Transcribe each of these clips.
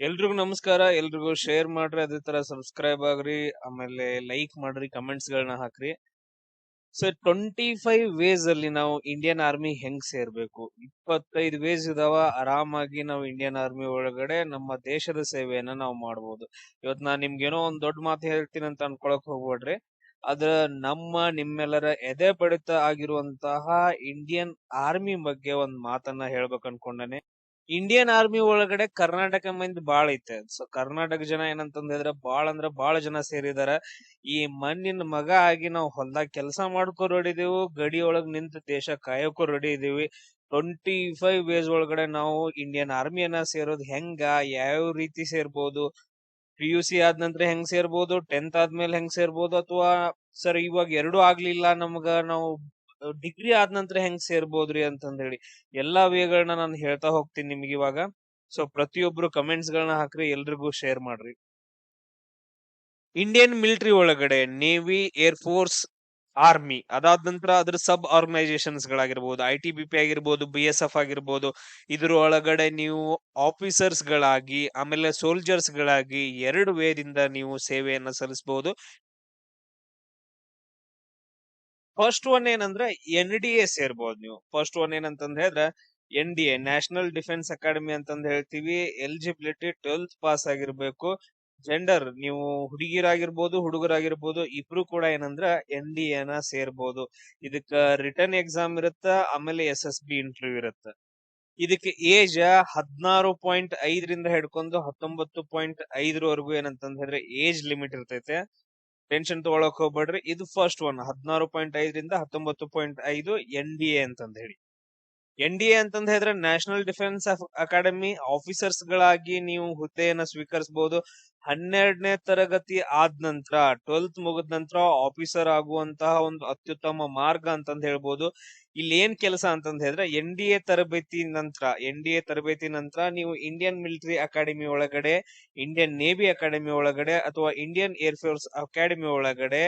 ಎಲ್ರಿಗೂ ನಮಸ್ಕಾರ. ಎಲ್ರಿಗೂ ಶೇರ್ ಮಾಡ್ರಿ, ಅದೇ ತರ ಸಬ್ಸ್ಕ್ರೈಬ್ ಆಗ್ರಿ, ಆಮೇಲೆ ಲೈಕ್ ಮಾಡ್ರಿ, ಕಮೆಂಟ್ಸ್ ಗಳನ್ನ ಹಾಕ್ರಿ. ಸೊ 25 ವೇಸ್ ಅಲ್ಲಿ ನಾವು ಇಂಡಿಯನ್ ಆರ್ಮಿ ಹೆಂಗ್ ಸೇರ್ಬೇಕು? 25 ವೇಸ್ ಇದಾವ. ಆರಾಮಾಗಿ ನಾವು ಇಂಡಿಯನ್ ಆರ್ಮಿ ಒಳಗಡೆ ನಮ್ಮ ದೇಶದ ಸೇವೆಯನ್ನ ನಾವು ಮಾಡ್ಬೋದು. ಇವತ್ ನಾನ್ ನಿಮ್ಗೇನೋ ಒಂದ್ ದೊಡ್ಡ ಮಾತು ಹೇಳ್ತೀನಿ ಅಂತ ಅನ್ಕೊಳಕ್ ಹೋಗ್ಬೇಡ್ರಿ. ಅದ್ರ ನಿಮ್ಮೆಲ್ಲರ ಎದೆ ಬಡಿತ ಆಗಿರುವಂತಹ ಇಂಡಿಯನ್ ಆರ್ಮಿ ಬಗ್ಗೆ ಒಂದ್ ಮಾತನ್ನ ಹೇಳ್ಬೇಕು ಅನ್ಕೊಂಡನೆ. ಇಂಡಿಯನ್ ಆರ್ಮಿ ಒಳಗಡೆ ಕರ್ನಾಟಕ ಮಂದಿ ಬಾಳ ಐತೆ. ಸೊ ಕರ್ನಾಟಕ ಜನ ಏನಂತಂದ್ ಹೇಳಿದ್ರೆ ಬಾಳ ಜನ ಸೇರಿದಾರ. ಈ ಮಣ್ಣಿನ ಮಗ ಆಗಿ ನಾವು ಹೊಲ್ದಾಗ ಕೆಲಸ ಮಾಡ್ಕೊ ರೆಡಿದೀವು, ಗಡಿ ಒಳಗ್ ನಿಂತ ದೇಶ ಕಾಯೋಕೋ ರೆಡಿ ಇದೀವಿ. 25 ವೇಸ್ ಒಳಗಡೆ ನಾವು ಇಂಡಿಯನ್ ಆರ್ಮಿಯನ್ನ ಸೇರೋದು ಹೆಂಗ, ಯಾವ ರೀತಿ ಸೇರ್ಬೋದು, PUC ಆದ ನಂತರ ಹೆಂಗ್ ಸೇರ್ಬೋದು, 10th ಆದ್ಮೇಲೆ ಹೆಂಗ್ ಸೇರ್ಬೋದು, ಅಥವಾ ಸರ್ ಇವಾಗ ಎರಡು ಆಗ್ಲಿಲ್ಲ ನಮ್ಗ, ನಾವು ಡಿಗ್ರಿ ಆದ ನಂತರ ಹೆಂಗ್ ಸೇರ್ಬೋದ್ರಿ ಅಂತಂದ್ ಹೇಳಿ ಎಲ್ಲಾ ವೇಗಳನ್ನ ನಾನು ಹೇಳ್ತಾ ಹೋಗ್ತೀನಿ ನಿಮ್ಗೆ ಇವಾಗ. ಸೊ ಪ್ರತಿಯೊಬ್ರು ಕಮೆಂಟ್ಸ್ ಗಳನ್ನ ಹಾಕ್ರಿ, ಎಲ್ರಿಗೂ ಶೇರ್ ಮಾಡ್ರಿ. ಇಂಡಿಯನ್ ಮಿಲಿಟರಿ ಒಳಗಡೆ ನೇವಿ, ಏರ್ ಫೋರ್ಸ್, ಆರ್ಮಿ ಅದಾದ ನಂತರ ಅದ್ರ ಸಬ್ ಆರ್ಗನೈಸೇಷನ್ಸ್ ಗಳಾಗಿರ್ಬೋದು, ITBP ಆಗಿರ್ಬೋದು, BSF ಆಗಿರ್ಬೋದು, ಇದ್ರ ಒಳಗಡೆ ನೀವು ಆಫೀಸರ್ಸ್ ಗಳಾಗಿ ಆಮೇಲೆ ಸೋಲ್ಜರ್ಸ್ ಗಳಾಗಿ 2 ವೇದಿಂದ ನೀವು ಸೇವೆಯನ್ನ ಸಲ್ಲಿಸಬಹುದು. ಫಸ್ಟ್ ಒನ್ ಏನಂದ್ರೆ NDA ಸೇರ್ಬೋದು ನೀವು. ಫಸ್ಟ್ ಒನ್ ಏನಂತಂದ್ ಹೇಳಿದ್ರೆ NDA, ನ್ಯಾಷನಲ್ ಡಿಫೆನ್ಸ್ ಅಕಾಡೆಮಿ ಅಂತಂದ್ ಹೇಳ್ತೀವಿ. ಎಲಿಜಿಬಿಲಿಟಿ 12th ಪಾಸ್ ಆಗಿರ್ಬೇಕು. ಜೆಂಡರ್ ನೀವು ಹುಡುಗಿರಾಗಿರ್ಬೋದು, ಹುಡುಗರಾಗಿರ್ಬೋದು, ಇಬ್ರು ಕೂಡ ಏನಂದ್ರ NDA ನ ಸೇರ್ಬೋದು. ಇದಕ್ಕ ರಿಟರ್ನ್ ಎಕ್ಸಾಮ್ ಇರುತ್ತ, ಆಮೇಲೆ SSB ಇಂಟರ್ವ್ಯೂ ಇರುತ್ತ. ಇದಕ್ಕೆ ಏಜ್ 16.5 ಹಿಡ್ಕೊಂಡು 19.5 ವರೆಗೂ ಏನಂತಂದ್ ಹೇಳಿದ್ರೆ ಏಜ್ ಲಿಮಿಟ್ ಇರ್ತೈತೆ. ಟೆನ್ಷನ್ ತಗೊಳಕ್ ಹೋಗ್ಬೇಡ್ರಿ. ಇದು ಫಸ್ಟ್ ಒನ್ 16.5 19.5 NDA ಅಂತಂದ್ ಹೇಳಿ. NDA ಅಂತಂದ್ ಹೇಳಿದ್ರೆ ನ್ಯಾಷನಲ್ ಡಿಫೆನ್ಸ್ ಅಕಾಡೆಮಿ ಆಫೀಸರ್ಸ್ ಗಳಾಗಿ ನೀವು ಹುದ್ದೆಯನ್ನ ಸ್ವೀಕರಿಸಬಹುದು. 12ನೇ ತರಗತಿ ಆದ ನಂತರ 12th ಮುಗಿದ ನಂತರ ಆಫೀಸರ್ ಆಗುವಂತಹ ಒಂದು ಅತ್ಯುತ್ತಮ ಮಾರ್ಗ ಅಂತಂದ್ ಹೇಳ್ಬೋದು. ಇಲ್ಲಿ ಏನ್ ಕೆಲಸ ಅಂತಂದ್ ಹೇಳಿದ್ರೆ NDA ತರಬೇತಿ ನಂತರ ನೀವು ಇಂಡಿಯನ್ ಮಿಲಿಟರಿ ಅಕಾಡೆಮಿ ಒಳಗಡೆ, ಇಂಡಿಯನ್ ನೇವಿ ಅಕಾಡೆಮಿ ಒಳಗಡೆ, ಅಥವಾ ಇಂಡಿಯನ್ ಏರ್ ಫೋರ್ಸ್ ಅಕಾಡೆಮಿ ಒಳಗಡೆ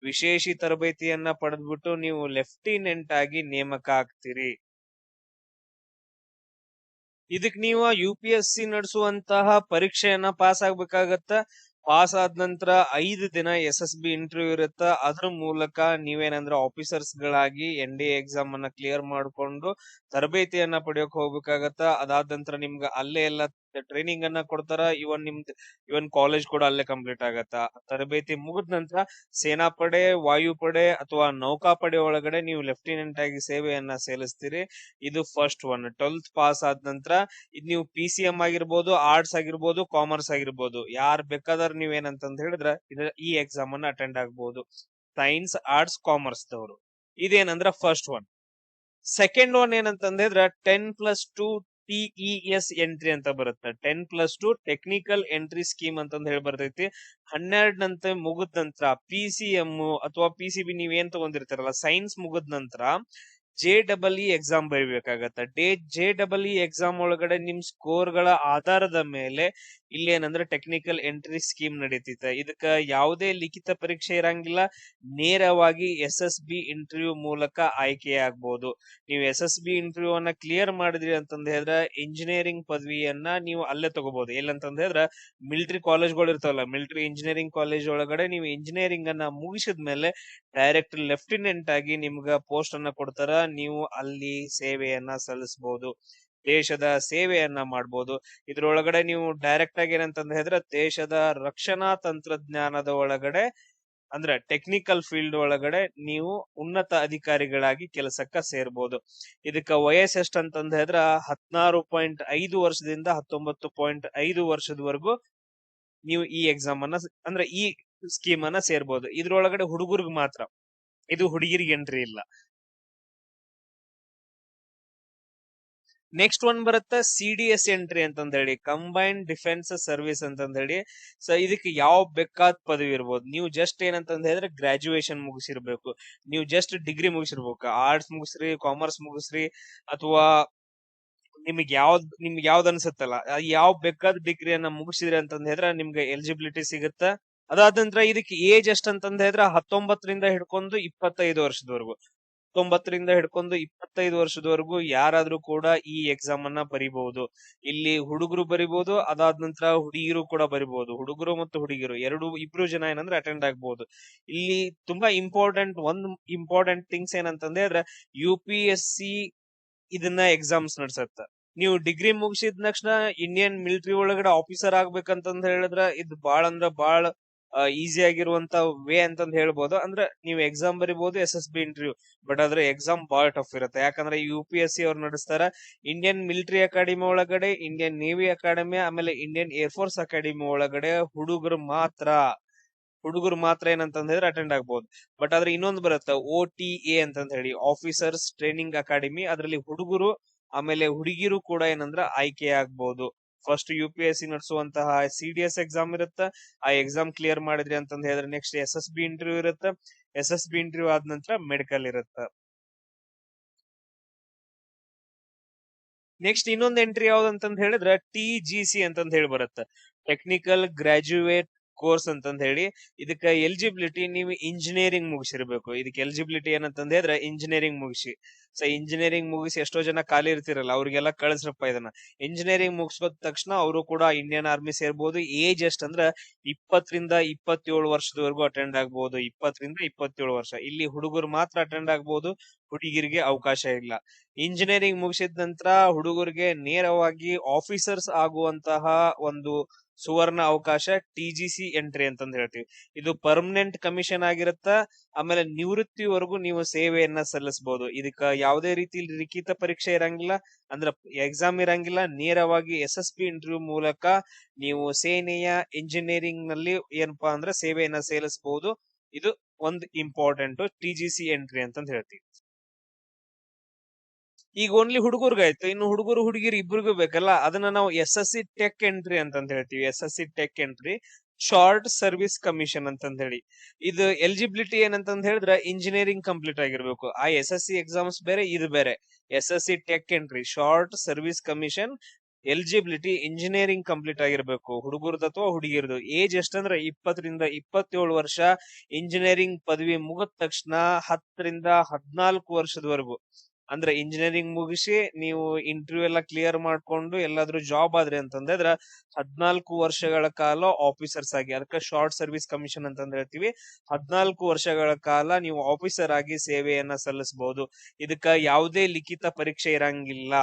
ವಿಶೇಷ ತರಬೇತಿಯನ್ನ ಪಡೆದ್ಬಿಟ್ಟು ನೀವು ಲೆಫ್ಟಿನೆಂಟ್ ಆಗಿ ನೇಮಕ ಆಗ್ತೀರಿ. ಇದಕ್ ನೀವು UPSC ನಡೆಸುವಂತಹ ಪರೀಕ್ಷೆಯನ್ನ ಪಾಸ್ ಆಗ್ಬೇಕಾಗತ್ತ. ಪಾಸ್ ಆದ ನಂತರ 5 ದಿನ SSB ಇಂಟರ್ವ್ಯೂ ಇರುತ್ತ. ಅದ್ರ ಮೂಲಕ ನೀವೇನಂದ್ರೆ ಆಫೀಸರ್ಸ್ ಗಳಾಗಿ NDA ಎಕ್ಸಾಮ್ ಅನ್ನ ಕ್ಲಿಯರ್ ಮಾಡ್ಕೊಂಡು ತರಬೇತಿಯನ್ನ ಪಡೆಯೋಕ್ ಹೋಗ್ಬೇಕಾಗತ್ತ. ಅದಾದ ನಂತರ ನಿಮ್ಗ ಅಲ್ಲೇ ಎಲ್ಲ ಟ್ರೈನಿಂಗ್ ಅನ್ನ ಕೊಡ್ತಾರ. ಇವನ್ ಕಾಲೇಜ್ ಕೂಡ ಅಲ್ಲೇ ಕಂಪ್ಲೀಟ್ ಆಗತ್ತ. ತರಬೇತಿ ಮುಗಿದ ನಂತರ ಸೇನಾಪಡೆ, ವಾಯುಪಡೆ ಅಥವಾ ನೌಕಾಪಡೆ ಒಳಗಡೆ ನೀವು ಲೆಫ್ಟಿನೆಂಟ್ ಆಗಿ ಸೇವೆಯನ್ನ ಸಲ್ಲಿಸ್ತೀರಿ. ಇದು ಫಸ್ಟ್ ಒನ್. 12th ಪಾಸ್ ಆದ ನಂತರ ಇದ್ ನೀವು PCM ಆಗಿರ್ಬೋದು, ಆರ್ಟ್ಸ್ ಆಗಿರ್ಬೋದು, ಕಾಮರ್ಸ್ ಆಗಿರ್ಬೋದು, ಯಾರ್ ಬೇಕಾದ್ರೆ ನೀವೇನಂತಂದ್ ಹೇಳಿದ್ರ ಈ ಎಕ್ಸಾಮ್ ಅನ್ನ ಅಟೆಂಡ್ ಆಗ್ಬೋದು. ಸೈನ್ಸ್, ಆರ್ಟ್ಸ್, ಕಾಮರ್ಸ್ ದವರು. ಇದೇನಂದ್ರ ಫಸ್ಟ್ ಒನ್. ಸೆಕೆಂಡ್ ಒನ್ ಏನಂತಂದ್ರೆ 10+2 TES ಎಂಟ್ರಿ ಅಂತ ಬರುತ್ತೆ. 10+2 ಟೆಕ್ನಿಕಲ್ ಎಂಟ್ರಿ ಸ್ಕೀಮ್ ಅಂತಂದ್ ಹೇಳಿ ಬರ್ತೈತಿ. 12ನಂತೆ ಮುಗಿದ ನಂತರ PCM ಅಥವಾ PCB ನೀವೇನ್ ತಗೊಂಡಿರ್ತಾರಲ್ಲ, ಸೈನ್ಸ್ ಮುಗಿದ ನಂತರ JEE ಎಕ್ಸಾಮ್ ಬರೀಬೇಕಾಗತ್ತ. JEE ಎಕ್ಸಾಮ್ ಒಳಗಡೆ ನಿಮ್ ಸ್ಕೋರ್ ಗಳ ಆಧಾರದ ಮೇಲೆ ಇಲ್ಲಿ ಏನಂದ್ರೆ ಟೆಕ್ನಿಕಲ್ ಎಂಟ್ರಿ ಸ್ಕೀಮ್ ನಡೀತೈತೆ. ಇದಕ್ಕ ಯಾವುದೇ ಲಿಖಿತ ಪರೀಕ್ಷೆ ಇರಂಗಿಲ್ಲ. ನೇರವಾಗಿ SSB ಇಂಟರ್ವ್ಯೂ ಮೂಲಕ ಆಯ್ಕೆಯಾಗಬಹುದು. ನೀವು SSB ಇಂಟರ್ವ್ಯೂ ಅನ್ನ ಕ್ಲಿಯರ್ ಮಾಡಿದ್ರಿ ಅಂತಂದ್ ಹೇಳಿದ್ರೆ ಇಂಜಿನಿಯರಿಂಗ್ ಪದವಿಯನ್ನ ನೀವು ಅಲ್ಲೇ ತಗೋಬಹುದು. ಎಲ್ಲಂತಂದ್ ಹೇಳಿದ್ರೆ ಮಿಲಿಟರಿ ಕಾಲೇಜ್ಗಳು ಇರ್ತಾವಲ್ಲ, ಮಿಲಿಟರಿ ಇಂಜಿನಿಯರಿಂಗ್ ಕಾಲೇಜ್ ಒಳಗಡೆ ನೀವು ಇಂಜಿನಿಯರಿಂಗ್ ಅನ್ನ ಮುಗಿಸಿದ್ಮೇಲೆ ಡೈರೆಕ್ಟ್ ಲೆಫ್ಟಿನೆಂಟ್ ಆಗಿ ನಿಮ್ಗ ಪೋಸ್ಟ್ ಅನ್ನ ಕೊಡ್ತಾರ. ನೀವು ಅಲ್ಲಿ ಸೇವೆಯನ್ನ ಸಲ್ಲಿಸಬಹುದು, ದೇಶದ ಸೇವೆಯನ್ನ ಮಾಡ್ಬೋದು. ಇದ್ರೊಳಗಡೆ ನೀವು ಡೈರೆಕ್ಟ್ ಆಗಿ ಏನಂತಂದ್ ಹೇಳಿದ್ರೆ ದೇಶದ ರಕ್ಷಣಾ ತಂತ್ರಜ್ಞಾನದ ಒಳಗಡೆ ಅಂದ್ರೆ ಟೆಕ್ನಿಕಲ್ ಫೀಲ್ಡ್ ಒಳಗಡೆ ನೀವು ಉನ್ನತ ಅಧಿಕಾರಿಗಳಾಗಿ ಕೆಲಸಕ್ಕ ಸೇರ್ಬೋದು. ಇದಕ್ಕ ವಯಸ್ಸು ಎಷ್ಟ್ ಅಂತಂದ್ ಹೇಳಿದ್ರ 16.5 ವರ್ಷದಿಂದ 19.5 ವರ್ಷದವರೆಗೂ ನೀವು ಈ ಎಕ್ಸಾಮ್ ಅನ್ನ ಅಂದ್ರೆ ಈ ಸ್ಕೀಮ್ ಅನ್ನ ಸೇರ್ಬೋದು. ಇದ್ರೊಳಗಡೆ ಹುಡುಗರಿಗೆ ಮಾತ್ರ, ಇದು ಹುಡುಗಿರಿಗೆ ಎಂಟ್ರಿ ಇಲ್ಲ. ನೆಕ್ಸ್ಟ್ ಒನ್ ಬರುತ್ತೆ CDS ಎಂಟ್ರಿ ಅಂತಂದ್ ಹೇಳಿ, ಕಂಬೈನ್ಡ್ ಡಿಫೆನ್ಸ್ ಸರ್ವಿಸ್ ಅಂತಂದ್ ಹೇಳಿ. ಸೊ ಇದಕ್ಕೆ ಯಾವ ಬೇಕಾದ ಪದವಿ ಇರ್ಬೋದು. ನೀವು ಜಸ್ಟ್ ಏನಂತಂದ್ ಹೇಳಿದ್ರೆ ಗ್ರಾಜುಯೇಷನ್ ಮುಗಿಸಿರ್ಬೇಕು, ನೀವು ಜಸ್ಟ್ ಡಿಗ್ರಿ ಮುಗಿಸಿರ್ಬೇಕು, ಆರ್ಟ್ಸ್ ಮುಗಿಸ್ರಿ, ಕಾಮರ್ಸ್ ಮುಗಿಸ್ರಿ, ಅಥವಾ ನಿಮ್ಗೆ ಯಾವ್ದು ಅನ್ಸುತ್ತಲ್ಲ ಯಾವ ಬೇಕಾದ ಡಿಗ್ರಿಯನ್ನ ಮುಗಿಸಿದ್ರಿ ಅಂತಂದ್ ಹೇಳಿದ್ರೆ ನಿಮ್ಗೆ ಎಲಿಜಿಬಿಲಿಟಿ ಸಿಗುತ್ತ. ಅದಾದ ನಂತರ ಇದಕ್ಕೆ ಏಜ್ ಎಷ್ಟ್ ಅಂತಂದ್ ಹೇಳಿದ್ರೆ 19ರಿಂದ ಹಿಡ್ಕೊಂಡು 25 ವರ್ಷದವರೆಗೂ. 19ರಿಂದ ಹಿಡ್ಕೊಂಡು 25 ವರ್ಷದವರೆಗೂ ಯಾರಾದ್ರೂ ಕೂಡ ಈ ಎಕ್ಸಾಮ್ ಅನ್ನ ಬರಿಬಹುದು. ಇಲ್ಲಿ ಹುಡುಗರು ಬರಿಬಹುದು, ಅದಾದ ನಂತರ ಹುಡುಗಿರು ಕೂಡ ಬರಿಬಹುದು. ಹುಡುಗರು ಮತ್ತು ಹುಡುಗಿರು ಇಬ್ರು ಜನ ಏನಂದ್ರೆ ಅಟೆಂಡ್ ಆಗ್ಬಹುದು. ಇಲ್ಲಿ ತುಂಬಾ ಇಂಪಾರ್ಟೆಂಟ್ ಥಿಂಗ್ಸ್ ಏನಂತಂದ್ರೆ UPSC ಇದನ್ನ ಎಕ್ಸಾಮ್ಸ್ ನಡ್ಸತ್ತ. ನೀವು ಡಿಗ್ರಿ ಮುಗಿಸಿದ ತಕ್ಷಣ ಇಂಡಿಯನ್ ಮಿಲಿಟರಿ ಒಳಗಡೆ ಆಫೀಸರ್ ಆಗ್ಬೇಕಂತಂದ್ ಹೇಳಿದ್ರ ಇದು ಬಾಳ ಈಸಿ ಆಗಿರುವಂತ ವೇ ಅಂತಂದ್ ಹೇಳ್ಬೋದು. ಅಂದ್ರೆ ನೀವು ಎಕ್ಸಾಮ್ ಬರಿಬಹುದು SSB ಇಂಟರ್ವ್ಯೂ, ಬಟ್ ಆದ್ರೆ ಎಕ್ಸಾಮ್ ಬಾಳ ಟಫ್ ಇರುತ್ತೆ. ಯಾಕಂದ್ರೆ UPSC ಅವ್ರು ನಡೆಸ್ತಾರ ಇಂಡಿಯನ್ ಮಿಲಿಟರಿ ಅಕಾಡೆಮಿ ಒಳಗಡೆ, ಇಂಡಿಯನ್ ನೇವಿ ಅಕಾಡೆಮಿ, ಆಮೇಲೆ ಇಂಡಿಯನ್ ಏರ್ಫೋರ್ಸ್ ಅಕಾಡೆಮಿ ಒಳಗಡೆ ಹುಡುಗರು ಮಾತ್ರ ಏನಂತಂದ್ ಹೇಳಿದ್ರೆ ಅಟೆಂಡ್ ಆಗ್ಬಹುದು. ಬಟ್ ಆದ್ರೆ ಇನ್ನೊಂದು ಬರುತ್ತೆ OTA ಅಂತಂದ್ ಹೇಳಿ, ಆಫೀಸರ್ಸ್ ಟ್ರೈನಿಂಗ್ ಅಕಾಡೆಮಿ. ಅದ್ರಲ್ಲಿ ಹುಡುಗರು ಆಮೇಲೆ ಹುಡುಗಿರು ಕೂಡ ಏನಂದ್ರ ಆಯ್ಕೆ ಆಗ್ಬಹುದು. ಫಸ್ಟ್ UPSC ನಡೆಸುವಂತಹ CDS ಎಕ್ಸಾಮ್ ಇರುತ್ತ. ಆ ಎಕ್ಸಾಮ್ ಕ್ಲಿಯರ್ ಮಾಡಿದ್ರಿ ಅಂತಂದ್ ಹೇಳಿದ್ರೆ ನೆಕ್ಸ್ಟ್ SSB ಇಂಟರ್ವ್ಯೂ ಇರುತ್ತೆ. SSB ಇಂಟರ್ವ್ಯೂ ಆದ ನಂತರ ಮೆಡಿಕಲ್ ಇರುತ್ತೆ. ನೆಕ್ಸ್ಟ್ ಇನ್ನೊಂದು ಎಂಟ್ರಿ ಯಾವ್ದಂತಂದ್ ಹೇಳಿದ್ರೆ TGC ಅಂತಂದ್ ಹೇಳಿ ಬರುತ್ತೆ, ಟೆಕ್ನಿಕಲ್ ಗ್ರಾಜುಯೇಟ್ ಕೋರ್ಸ್ ಅಂತಂದ್ ಹೇಳಿ. ಇದಕ್ಕ ಎಲಿಜಿಬಿಲಿಟಿ ನೀವು ಇಂಜಿನಿಯರಿಂಗ್ ಮುಗಿಸಿರ್ಬೇಕು. ಇದಕ್ಕೆ ಎಲಿಜಿಬಿಲಿಟಿ ಏನಂತಂದ್ ಹೇಳಿದ್ರೆ ಇಂಜಿನಿಯರಿಂಗ್ ಮುಗಿಸಿ. ಇಂಜಿನಿಯರಿಂಗ್ ಮುಗಿಸಿ ಎಷ್ಟೋ ಜನ ಖಾಲಿ ಇರ್ತಿರಲ್ಲ, ಅವ್ರಿಗೆಲ್ಲ ಕಳಿಸ್ರಪ್ಪ ಇದನ್ನ. ಇಂಜಿನಿಯರಿಂಗ್ ಮುಗಿಸ್ಕೋದ ತಕ್ಷಣ ಅವರು ಕೂಡ ಇಂಡಿಯನ್ ಆರ್ಮಿ ಸೇರ್ಬೋದು. ಏಜ್ ಎಷ್ಟ್ ಅಂದ್ರ 20ರಿಂದ 27 ವರ್ಷದವರೆಗೂ ಅಟೆಂಡ್ ಆಗ್ಬಹುದು. 20ರಿಂದ 27 ವರ್ಷ. ಇಲ್ಲಿ ಹುಡುಗರು ಮಾತ್ರ ಅಟೆಂಡ್ ಆಗ್ಬಹುದು, ಹುಡುಗಿರಿಗೆ ಅವಕಾಶ ಇಲ್ಲ. ಇಂಜಿನಿಯರಿಂಗ್ ಮುಗಿಸಿದ ನಂತರ ಹುಡುಗರಿಗೆ ನೇರವಾಗಿ ಆಫೀಸರ್ಸ್ ಆಗುವಂತಹ ಒಂದು ಸುವರ್ಣ ಅವಕಾಶ TGC ಎಂಟ್ರಿ ಅಂತಂದ್ ಹೇಳ್ತೀವಿ. ಇದು ಪರ್ಮನೆಂಟ್ ಕಮಿಷನ್ ಆಗಿರುತ್ತ. ಆಮೇಲೆ ನಿವೃತ್ತಿವರೆಗೂ ನೀವು ಸೇವೆಯನ್ನ ಸಲ್ಲಿಸಬಹುದು. ಇದಕ್ಕ ಯಾವುದೇ ರೀತಿ ಲಿಖಿತ ಪರೀಕ್ಷೆ ಇರಂಗಿಲ್ಲ, ಅಂದ್ರ ಎಕ್ಸಾಮ್ ಇರಂಗಿಲ್ಲ. ನೇರವಾಗಿ SSB ಇಂಟರ್ವ್ಯೂ ಮೂಲಕ ನೀವು ಸೇನೆಯ ಇಂಜಿನಿಯರಿಂಗ್ ನಲ್ಲಿ ಏನಪ್ಪಾ ಅಂದ್ರೆ ಸೇವೆಯನ್ನ ಸಲ್ಲಿಸಬಹುದು. ಇದು ಒಂದು ಇಂಪಾರ್ಟೆಂಟ್ TGC ಎಂಟ್ರಿ ಅಂತಂದ್ ಹೇಳ್ತೀವಿ. ಈಗ ಓನ್ಲಿ ಹುಡುಗರ್ಗಾಯ್ತು, ಇನ್ನು ಹುಡುಗರು ಹುಡುಗಿರು ಇಬ್ರಿಗೂ ಬೇಕಲ್ಲ, ಅದನ್ನ ನಾವು SSC ಟೆಕ್ ಎಂಟ್ರಿ ಅಂತಂದ್ ಹೇಳ್ತೀವಿ. SSC tech entry, short service commission ಅಂತಂದ್ ಹೇಳಿ. ಇದು ಎಲಿಜಿಬಿಲಿಟಿ ಏನಂತಂದ್ ಹೇಳಿದ್ರೆ ಇಂಜಿನಿಯರಿಂಗ್ ಕಂಪ್ಲೀಟ್ ಆಗಿರ್ಬೇಕು. ಆ SSC ಎಕ್ಸಾಮ್ಸ್ ಬೇರೆ, ಇದು ಬೇರೆ. SSC tech entry, short service commission, eligibility engineering complete ಆಗಿರ್ಬೇಕು, ಹುಡುಗರ್ದು ಅಥವಾ ಹುಡುಗಿರ್ದು. ಏಜ್ ಎಷ್ಟಂದ್ರೆ 20ರಿಂದ 27 ವರ್ಷ. ಇಂಜಿನಿಯರಿಂಗ್ ಪದವಿ ಮುಗಿದ ತಕ್ಷಣ 10ರಿಂದ 14 ವರ್ಷದವರೆಗೂ, ಅಂದ್ರೆ ಇಂಜಿನಿಯರಿಂಗ್ ಮುಗಿಸಿ ನೀವು ಇಂಟರ್ವ್ಯೂ ಎಲ್ಲ ಕ್ಲಿಯರ್ ಮಾಡ್ಕೊಂಡು ಎಲ್ಲಾದ್ರೂ ಜಾಬ್ ಆದ್ರಿ ಅಂತಂದ್ರೆ 14 ವರ್ಷಗಳ ಕಾಲ ಆಫೀಸರ್ಸ್ ಆಗಿ, ಅದಕ್ಕೆ ಶಾರ್ಟ್ ಸರ್ವಿಸ್ ಕಮಿಷನ್ ಅಂತಂದ್ ಹೇಳ್ತೀವಿ. 14 ವರ್ಷಗಳ ಕಾಲ ನೀವು ಆಫೀಸರ್ ಆಗಿ ಸೇವೆಯನ್ನ ಸಲ್ಲಿಸಬಹುದು. ಇದಕ್ಕ ಯಾವುದೇ ಲಿಖಿತ ಪರೀಕ್ಷೆ ಇರಂಗಿಲ್ಲ.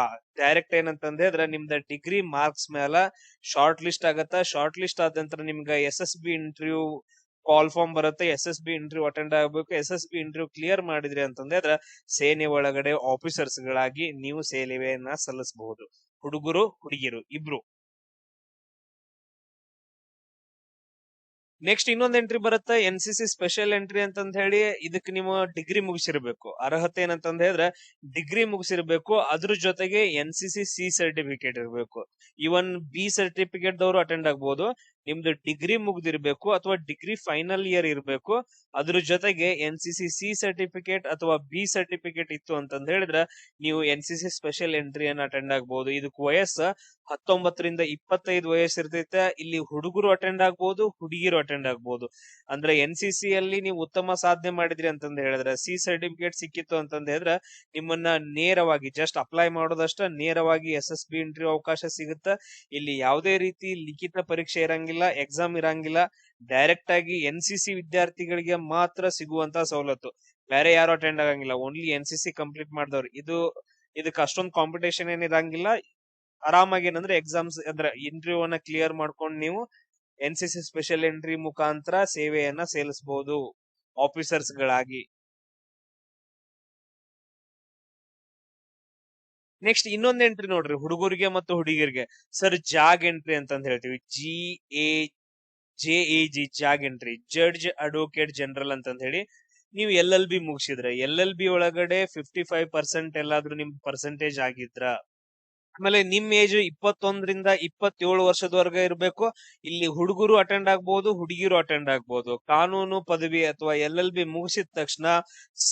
ಡೈರೆಕ್ಟ್ ಏನಂತಂದ್ ಹೇಳಿದ್ರೆ ನಿಮ್ದ ಡಿಗ್ರಿ ಮಾರ್ಕ್ಸ್ ಮೇಲೆ ಶಾರ್ಟ್ ಲಿಸ್ಟ್ ಆಗತ್ತ. ಶಾರ್ಟ್ ಲಿಸ್ಟ್ ಆದ ನಂತರ ನಿಮ್ಗ SSB ಇಂಟರ್ವ್ಯೂ ಕಾಲ್ ಫಾರ್ಮ್ ಬರುತ್ತೆ. SSB ಇಂಟರ್ವ್ಯೂ ಅಟೆಂಡ್ ಆಗ್ಬೇಕು. SSB ಇಂಟರ್ವ್ಯೂ ಕ್ಲಿಯರ್ ಮಾಡಿದ್ರಿ ಅಂತಂದ್ರೆ ಸೇನೆ ಒಳಗಡೆ ಆಫೀಸರ್ಸ್ ಗಳಾಗಿ ನೀವು ಸೇವೆಯನ್ನ ಸಲ್ಲಿಸಬಹುದು, ಹುಡುಗರು ಹುಡುಗಿರು ಇಬ್ರು. ನೆಕ್ಸ್ಟ್ ಇನ್ನೊಂದ್ ಎಂಟ್ರಿ ಬರುತ್ತೆ NCC ಸ್ಪೆಷಲ್ ಎಂಟ್ರಿ ಅಂತಂದ್ ಹೇಳಿ. ಇದಕ್ ನೀವು ಡಿಗ್ರಿ ಮುಗಿಸಿರ್ಬೇಕು. ಅರ್ಹತೆ ಏನಂತಂದ್ ಹೇಳಿದ್ರೆ ಡಿಗ್ರಿ ಮುಗಿಸಿರ್ಬೇಕು, ಅದ್ರ ಜೊತೆಗೆ NCC C ಸರ್ಟಿಫಿಕೇಟ್ ಇರ್ಬೇಕು. ಇವನ್ B ಸರ್ಟಿಫಿಕೇಟ್ ದವರು ಅಟೆಂಡ್ ಆಗ್ಬಹುದು. ನಿಮ್ದು ಡಿಗ್ರಿ ಮುಗ್ದಿರ್ಬೇಕು ಅಥವಾ ಡಿಗ್ರಿ ಫೈನಲ್ ಇಯರ್ ಇರ್ಬೇಕು. ಅದ್ರ ಜೊತೆಗೆ NCC C ಸರ್ಟಿಫಿಕೇಟ್ ಅಥವಾ B ಸರ್ಟಿಫಿಕೇಟ್ ಇತ್ತು ಅಂತಂದ್ ಹೇಳಿದ್ರೆ ನೀವು NCC ಸ್ಪೆಷಲ್ ಎಂಟ್ರಿಯನ್ನ ಅಟೆಂಡ್ ಆಗ್ಬಹುದು. ಇದಕ್ ವಯಸ್ಸು 19ರಿಂದ 25 ವಯಸ್ಸು ಇರ್ತೈತೆ. ಇಲ್ಲಿ ಹುಡುಗರು ಅಟೆಂಡ್ ಆಗ್ಬಹುದು, ಹುಡುಗಿರು ಅಟೆಂಡ್ ಆಗ್ಬಹುದು. ಅಂದ್ರೆ NCC ಅಲ್ಲಿ ನೀವು ಉತ್ತಮ ಸಾಧನೆ ಮಾಡಿದ್ರಿ ಅಂತಂದ್ ಹೇಳಿದ್ರೆ, C ಸರ್ಟಿಫಿಕೇಟ್ ಸಿಕ್ಕಿತ್ತು ಅಂತಂದ್ ಹೇಳಿದ್ರೆ ನಿಮ್ಮನ್ನ ನೇರವಾಗಿ ಜಸ್ಟ್ ಅಪ್ಲೈ ಮಾಡೋದಷ್ಟ ನೇರವಾಗಿ SSB ಇಂಟರ್ವ್ಯೂ ಅವಕಾಶ ಸಿಗುತ್ತೆ. ಇಲ್ಲಿ ಯಾವುದೇ ರೀತಿ ಲಿಖಿತ ಪರೀಕ್ಷೆ ಇರಂಗಿಲ್ಲ, ಎಕ್ಸಾಮ್ ಇರಂಗಿಲ್ಲ. ಡೈರೆಕ್ಟ್ ಆಗಿ NCC ವಿದ್ಯಾರ್ಥಿಗಳಿಗೆ ಮಾತ್ರ ಸಿಗುವಂತ ಸವಲತ್ತು. ಬೇರೆ ಯಾರು ಅಟೆಂಡ್ ಆಗಂಗಿಲ್ಲ, ಓನ್ಲಿ NCC ಕಂಪ್ಲೀಟ್ ಮಾಡಿದವ್ರು. ಇದಕ್ಕೆ ಅಷ್ಟೊಂದು ಕಾಂಪಿಟೇಷನ್ ಏನಿರಂಗಿಲ್ಲ. ಆರಾಮಾಗಿ ಏನಂದ್ರೆ ಎಕ್ಸಾಮ್ಸ್ ಅಂದ್ರೆ ಇಂಟರ್ವ್ಯೂ ಅನ್ನ ಕ್ಲಿಯರ್ ಮಾಡ್ಕೊಂಡು ನೀವು NCC ಸ್ಪೆಷಲ್ ಎಂಟ್ರಿ ಮುಖಾಂತರ ಸೇವೆಯನ್ನ ಸಲ್ಲಿಸಬಹುದು ಆಫೀಸರ್ಸ್ ಗಳಾಗಿ. ನೆಕ್ಸ್ಟ್ ಇನ್ನೊಂದ್ ಎಂಟ್ರಿ ನೋಡ್ರಿ, ಹುಡುಗರಿಗೆ ಮತ್ತು ಹುಡುಗಿರಿಗೆ ಜಾಗ್ ಎಂಟ್ರಿ ಅಂತಂದ್ ಹೇಳ್ತೀವಿ. JAG ಜಾಗ್ ಎಂಟ್ರಿ, ಜಡ್ಜ್ ಅಡ್ವೊಕೇಟ್ ಜನರಲ್ ಅಂತಂದ್ ಹೇಳಿ. ನೀವು LLB ಮುಗಿಸಿದ್ರೆ LLB ಒಳಗಡೆ 55% ಎಲ್ಲಾದ್ರೂ ನಿಮ್ ಪರ್ಸೆಂಟೇಜ್ ಆಗಿದ್ರ, ಆಮೇಲೆ ನಿಮ್ ಏಜ್ 21ರಿಂದ 27 ವರ್ಷದವರೆಗೆ ಇರ್ಬೇಕು. ಇಲ್ಲಿ ಹುಡುಗರು ಅಟೆಂಡ್ ಆಗ್ಬಹುದು, ಹುಡುಗಿರು ಅಟೆಂಡ್ ಆಗ್ಬಹುದು. ಕಾನೂನು ಪದವಿ ಅಥವಾ LLB ಮುಗಿಸಿದ ತಕ್ಷಣ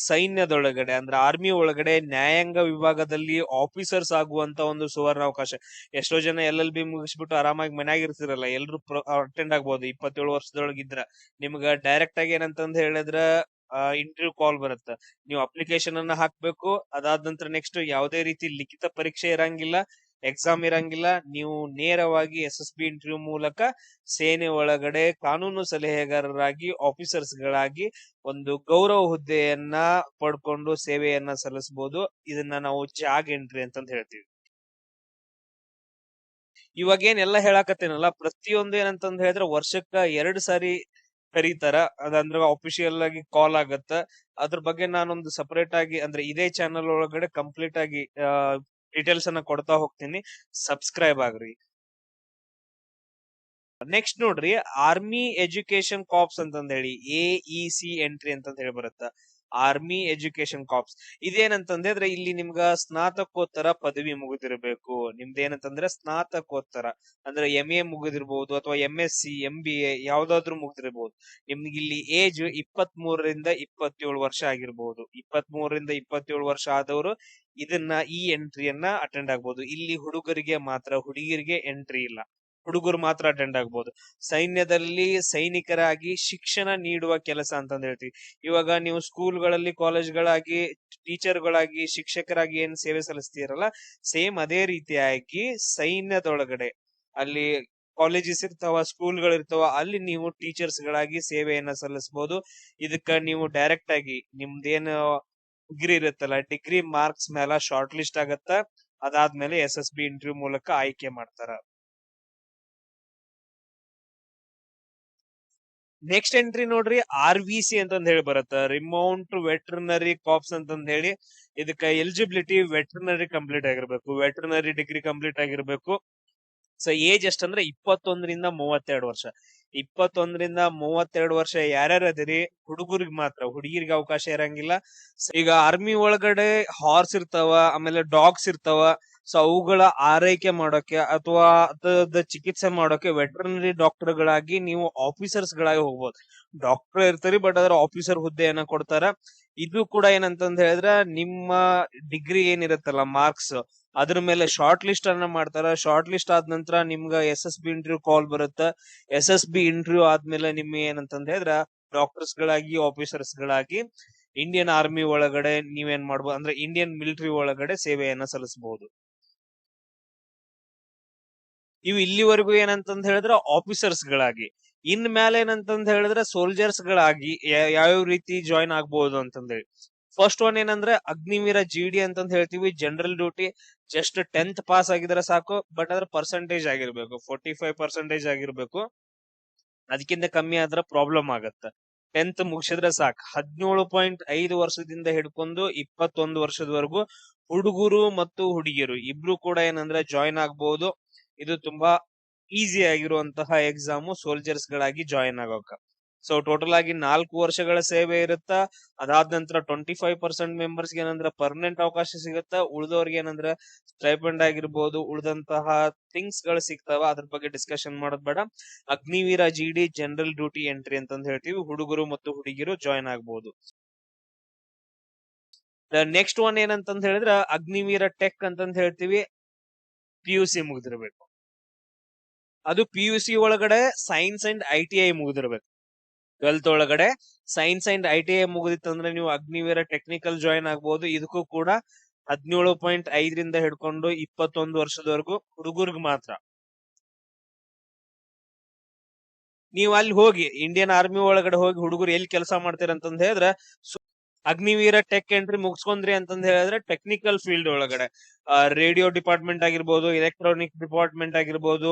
ಸೈನ್ಯದೊಳಗಡೆ ಅಂದ್ರೆ ಆರ್ಮಿ ಒಳಗಡೆ ನ್ಯಾಯಾಂಗ ವಿಭಾಗದಲ್ಲಿ ಆಫೀಸರ್ಸ್ ಆಗುವಂತ ಒಂದು ಸುವರ್ಣ ಅವಕಾಶ. ಎಷ್ಟೋ ಜನ LLB ಮುಗಿಸ್ಬಿಟ್ಟು ಆರಾಮಾಗಿ ಮನ್ಯಾಗ ಇರ್ತಿರಲ್ಲ, ಎಲ್ರು ಅಟೆಂಡ್ ಆಗ್ಬಹುದು. 27 ವರ್ಷದೊಳಗಿದ್ರ ನಿಮ್ಗ ಡೈರೆಕ್ಟ್ ಆಗಿ ಏನಂತಂದ್ ಹೇಳಿದ್ರ ಇಂಟರ್ವ್ಯೂ ಕಾಲ್ ಬರುತ್ತೆ. ನೀವು ಅಪ್ಲಿಕೇಶನ್ ಅನ್ನ ಹಾಕ್ಬೇಕು. ಅದಾದ ನಂತರ ನೆಕ್ಸ್ಟ್ ಯಾವುದೇ ರೀತಿ ಲಿಖಿತ ಪರೀಕ್ಷೆ ಇರಂಗಿಲ್ಲ, ಎಕ್ಸಾಮ್ ಇರಂಗಿಲ್ಲ. ನೀವು ನೇರವಾಗಿ SSB ಇಂಟರ್ವ್ಯೂ ಮೂಲಕ ಸೇನೆ ಒಳಗಡೆ ಕಾನೂನು ಸಲಹೆಗಾರರಾಗಿ ಆಫೀಸರ್ಸ್ ಗಳಾಗಿ ಒಂದು ಗೌರವ ಹುದ್ದೆಯನ್ನ ಪಡ್ಕೊಂಡು ಸೇವೆಯನ್ನ ಸಲ್ಲಿಸಬಹುದು. ಇದನ್ನ ನಾವು ಜಾಗ್ ಎಂಟ್ರಿ ಅಂತಂದ್ ಹೇಳ್ತೀವಿ. ಇವಾಗ ಏನೆಲ್ಲ ಹೇಳಾಕತ್ತೇನಲ್ಲ, ಪ್ರತಿಯೊಂದು ಏನಂತಂದ್ ಹೇಳಿದ್ರೆ ವರ್ಷಕ್ಕ 2 ಸಾರಿ ಕರೀತಾರ. ಅದಂದ್ರ ಅಫಿಷಿಯಲ್ ಆಗಿ ಕಾಲ್ ಆಗತ್ತ. ಅದ್ರ ಬಗ್ಗೆ ನಾನೊಂದು ಸಪರೇಟ್ ಆಗಿ ಅಂದ್ರೆ ಇದೇ ಚಾನಲ್ ಒಳಗಡೆ ಕಂಪ್ಲೀಟ್ ಆಗಿ ಡೀಟೇಲ್ಸ್ ಅನ್ನ ಕೊಡ್ತಾ ಹೋಗ್ತೀನಿ. ಸಬ್ಸ್ಕ್ರೈಬ್ ಆಗ್ರಿ. ನೆಕ್ಸ್ಟ್ ನೋಡ್ರಿ, ಆರ್ಮಿ ಎಜುಕೇಶನ್ ಕಾರ್ಪ್ಸ್ ಅಂತಂದ್ ಹೇಳಿ AEC ಎಂಟ್ರಿ ಅಂತಂದ್ ಹೇಳಿ ಬರುತ್ತ. ಆರ್ಮಿ ಎಜುಕೇಶನ್ ಕಾರ್ಪ್ಸ್ ಇದೇನಂತಂದ್ರೆ ಇಲ್ಲಿ ನಿಮ್ಗ ಸ್ನಾತಕೋತ್ತರ ಪದವಿ ಮುಗಿದಿರ್ಬೇಕು. ನಿಮ್ದೇನಂತಂದ್ರೆ ಸ್ನಾತಕೋತ್ತರ ಅಂದ್ರೆ MA ಮುಗಿದಿರ್ಬಹುದು ಅಥವಾ MSc MBA ಯಾವ್ದಾದ್ರು ಮುಗಿದಿರ್ಬಹುದು. ನಿಮ್ಗೆ ಇಲ್ಲಿ ಏಜ್ 23ರಿಂದ 27 ವರ್ಷ ಆಗಿರ್ಬಹುದು. 23ರಿಂದ 27 ವರ್ಷ ಆದವರು ಇದನ್ನ ಈ ಎಂಟ್ರಿಯನ್ನ ಅಟೆಂಡ್ ಆಗ್ಬಹುದು. ಇಲ್ಲಿ ಹುಡುಗರಿಗೆ ಮಾತ್ರ, ಹುಡುಗಿರಿಗೆ ಎಂಟ್ರಿ ಇಲ್ಲ. ಹುಡುಗರು ಮಾತ್ರ ಅಟೆಂಡ್ ಆಗ್ಬಹುದು. ಸೈನ್ಯದಲ್ಲಿ ಸೈನಿಕರಾಗಿ ಶಿಕ್ಷಣ ನೀಡುವ ಕೆಲಸ ಅಂತಂದ್ ಹೇಳ್ತೀವಿ. ಇವಾಗ ನೀವು ಸ್ಕೂಲ್ಗಳಲ್ಲಿ, ಕಾಲೇಜ್ಗಳಾಗಿ ಟೀಚರ್ಗಳಾಗಿ, ಶಿಕ್ಷಕರಾಗಿ ಏನ್ ಸೇವೆ ಸಲ್ಲಿಸ್ತೀರಲ್ಲ, ಸೇಮ್ ಅದೇ ರೀತಿಯಾಗಿ ಸೈನ್ಯದೊಳಗಡೆ ಅಲ್ಲಿ ಕಾಲೇಜಸ್ ಇರ್ತಾವ, ಸ್ಕೂಲ್ಗಳಿರ್ತಾವ, ಅಲ್ಲಿ ನೀವು ಟೀಚರ್ಸ್ ಗಳಾಗಿ ಸೇವೆಯನ್ನ ಸಲ್ಲಿಸಬಹುದು. ಇದಕ್ಕ ನೀವು ಡೈರೆಕ್ಟ್ ಆಗಿ ನಿಮ್ದೇನು ಡಿಗ್ರಿ ಇರುತ್ತಲ್ಲ, ಡಿಗ್ರಿ ಮಾರ್ಕ್ಸ್ ಮೇಲೆ ಶಾರ್ಟ್ ಲಿಸ್ಟ್ ಆಗತ್ತ. ಅದಾದ್ಮೇಲೆ SSB ಇಂಟರ್ವ್ಯೂ ಮೂಲಕ ಆಯ್ಕೆ ಮಾಡ್ತಾರ. ನೆಕ್ಸ್ಟ್ ಎಂಟ್ರಿ ನೋಡ್ರಿ, RVC ಅಂತಂದ್ ಹೇಳಿ ಬರುತ್ತೆ, ರಿಮೌಂಟ್ ವೆಟರ್ನರಿ ಕಾರ್ಪ್ಸ್ ಅಂತಂದ್ ಹೇಳಿ. ಇದಕ್ಕ ಎಲಿಜಿಬಿಲಿಟಿ ವೆಟರ್ನರಿ ಕಂಪ್ಲೀಟ್ ಆಗಿರ್ಬೇಕು, ವೆಟರ್ನರಿ ಡಿಗ್ರಿ ಕಂಪ್ಲೀಟ್ ಆಗಿರ್ಬೇಕು. ಸೊ ಏಜ್ ಎಷ್ಟಂದ್ರೆ 21ರಿಂದ 32 ವರ್ಷ. 21ರಿಂದ 32 ವರ್ಷ ಯಾರ್ಯಾರು ಅದಿರಿ, ಹುಡುಗರಿಗೆ ಮಾತ್ರ, ಹುಡುಗಿರಿಗೆ ಅವಕಾಶ ಇರಂಗಿಲ್ಲ. ಈಗ ಆರ್ಮಿ ಒಳಗಡೆ ಹಾರ್ಸ್ ಇರ್ತಾವ, ಆಮೇಲೆ ಡಾಗ್ಸ್ ಇರ್ತಾವ. ಸೊ ಅವುಗಳ ಆರೈಕೆ ಮಾಡೋಕೆ ಅಥವಾ ಅದ ಚಿಕಿತ್ಸೆ ಮಾಡೋಕೆ ವೆಟರ್ನರಿ ಡಾಕ್ಟರ್ ಗಳಾಗಿ ನೀವು ಆಫೀಸರ್ಸ್ ಗಳಾಗಿ ಹೋಗ್ಬೋದು. ಡಾಕ್ಟರ್ ಇರ್ತಾರಿ, ಬಟ್ ಅದರ ಆಫೀಸರ್ ಹುದ್ದೆಯನ್ನ ಕೊಡ್ತಾರ. ಇದು ಕೂಡ ಏನಂತಂದ್ ಹೇಳಿದ್ರ ನಿಮ್ಮ ಡಿಗ್ರಿ ಏನಿರುತ್ತಲ್ಲ ಮಾರ್ಕ್ಸ್, ಅದ್ರ ಮೇಲೆ ಶಾರ್ಟ್ ಲಿಸ್ಟ್ ಅನ್ನ ಮಾಡ್ತಾರ. ಶಾರ್ಟ್ ಲಿಸ್ಟ್ ಆದ ನಂತರ ನಿಮ್ಗ SSB ಇಂಟರ್ವ್ಯೂ ಕಾಲ್ ಬರುತ್ತ. SSB ಇಂಟರ್ವ್ಯೂ ಆದ್ಮೇಲೆ ನಿಮ್ ಏನಂತಂದ್ ಹೇಳಿದ್ರ ಡಾಕ್ಟರ್ಸ್ ಗಳಾಗಿ, ಆಫೀಸರ್ಸ್ ಗಳಾಗಿ ಇಂಡಿಯನ್ ಆರ್ಮಿ ಒಳಗಡೆ ನೀವೇನ್ ಮಾಡ್ಬೋದು ಅಂದ್ರೆ ಇಂಡಿಯನ್ ಮಿಲಿಟರಿ ಒಳಗಡೆ ಸೇವೆಯನ್ನ ಸಲ್ಲಿಸಬಹುದು. ಇವು ಇಲ್ಲಿವರೆಗೂ ಏನಂತಂದ್ ಹೇಳಿದ್ರೆ ಆಫೀಸರ್ಸ್ ಗಳಾಗಿ. ಇನ್ ಮೇಲೆ ಏನಂತಂದ್ ಹೇಳಿದ್ರೆ ಸೋಲ್ಜರ್ಸ್ ಗಳಾಗಿ ಯಾವ್ಯಾವ ರೀತಿ ಜಾಯಿನ್ ಆಗ್ಬಹುದು ಅಂತಂದೇಳಿ. ಫಸ್ಟ್ ಒನ್ ಏನಂದ್ರೆ ಅಗ್ನಿವೀರ GD ಅಂತಂದ್ ಹೇಳ್ತೀವಿ, general duty. Just 10th pass ಆಗಿದ್ರೆ ಸಾಕು, ಬಟ್ ಅದ್ರ ಪರ್ಸೆಂಟೇಜ್ ಆಗಿರ್ಬೇಕು 45% ಆಗಿರ್ಬೇಕು. ಅದಕ್ಕಿಂತ ಕಮ್ಮಿ ಆದ್ರೆ ಪ್ರಾಬ್ಲಮ್ ಆಗತ್ತ. 10th ಮುಗಿಸಿದ್ರೆ ಸಾಕು. 17.5 ವರ್ಷದಿಂದ ಹಿಡ್ಕೊಂಡು 21 ವರ್ಷದವರೆಗೂ ಹುಡುಗರು ಮತ್ತು ಹುಡುಗಿಯರು ಇಬ್ರು ಕೂಡ ಏನಂದ್ರೆ ಜಾಯಿನ್ ಆಗ್ಬಹುದು. ಇದು ತುಂಬಾ ಈಸಿ ಆಗಿರುವಂತಹ ಎಕ್ಸಾಮು ಸೋಲ್ಜರ್ಸ್ ಗಳಾಗಿ ಜಾಯಿನ್ ಆಗೋಕ. ಸೊ ಟೋಟಲ್ ಆಗಿ 4 ವರ್ಷಗಳ ಸೇವೆ ಇರುತ್ತ. ಅದಾದ ನಂತರ 25% ಮೆಂಬರ್ಸ್ ಏನಂದ್ರ ಪರ್ಮನೆಂಟ್ ಅವಕಾಶ ಸಿಗುತ್ತ. ಉಳಿದವ್ರಿಗೆ ಏನಂದ್ರ ಸ್ಟೈಪೆಂಡ್ ಆಗಿರ್ಬೋದು, ಉಳಿದಂತಹ ಥಿಂಗ್ಸ್ ಗಳು ಸಿಗ್ತಾವ. ಅದ್ರ ಬಗ್ಗೆ ಡಿಸ್ಕಷನ್ ಮಾಡೋದ್ ಬೇಡ. Agniveer GD general duty entry ಅಂತಂದ್ ಹೇಳ್ತೀವಿ. ಹುಡುಗರು ಮತ್ತು ಹುಡುಗಿರು ಜಾಯಿನ್ ಆಗ್ಬಹುದು. ನೆಕ್ಸ್ಟ್ ಒನ್ ಏನಂತಂದ್ ಹೇಳಿದ್ರ ಅಗ್ನಿವೀರ ಟೆಕ್ ಅಂತಂದ್ ಹೇಳ್ತೀವಿ. PUC ಮುಗಿದಿರ್ಬೇಕು. ಅದು PUC ಒಳಗಡೆ ಸೈನ್ಸ್ ಅಂಡ್ ITI ಮುಗಿದಿರ್ಬೇಕು. 12th ಒಳಗಡೆ ಸೈನ್ಸ್ ಅಂಡ್ ITI ಮುಗಿದಿತ್ತಂದ್ರೆ ನೀವು ಅಗ್ನಿವೀರ ಟೆಕ್ನಿಕಲ್ ಜಾಯಿನ್ ಆಗ್ಬಹುದು. ಇದಕ್ಕೂ ಕೂಡ 17.5ರಿಂದ ಹಿಡ್ಕೊಂಡು 21 ವರ್ಷದವರೆಗೂ ಹುಡುಗರಿಗೆ ಮಾತ್ರ. ನೀವು ಅಲ್ಲಿ ಹೋಗಿ ಇಂಡಿಯನ್ ಆರ್ಮಿ ಒಳಗಡೆ ಹೋಗಿ ಹುಡುಗರು ಎಲ್ಲಿ ಕೆಲಸ ಮಾಡ್ತೀರ ಅಂತಂದ್ ಹೇಳಿದ್ರೆ, ಅಗ್ನಿವೀರ ಟೆಕ್ ಎಂಟ್ರಿ ಮುಗಿಸ್ಕೊಂಡ್ರಿ ಅಂತಂದ್ ಹೇಳಿದ್ರೆ ಟೆಕ್ನಿಕಲ್ ಫೀಲ್ಡ್ ಒಳಗಡೆ ರೇಡಿಯೋ ಡಿಪಾರ್ಟ್ಮೆಂಟ್ ಆಗಿರ್ಬೋದು, ಎಲೆಕ್ಟ್ರಾನಿಕ್ ಡಿಪಾರ್ಟ್ಮೆಂಟ್ ಆಗಿರ್ಬೋದು,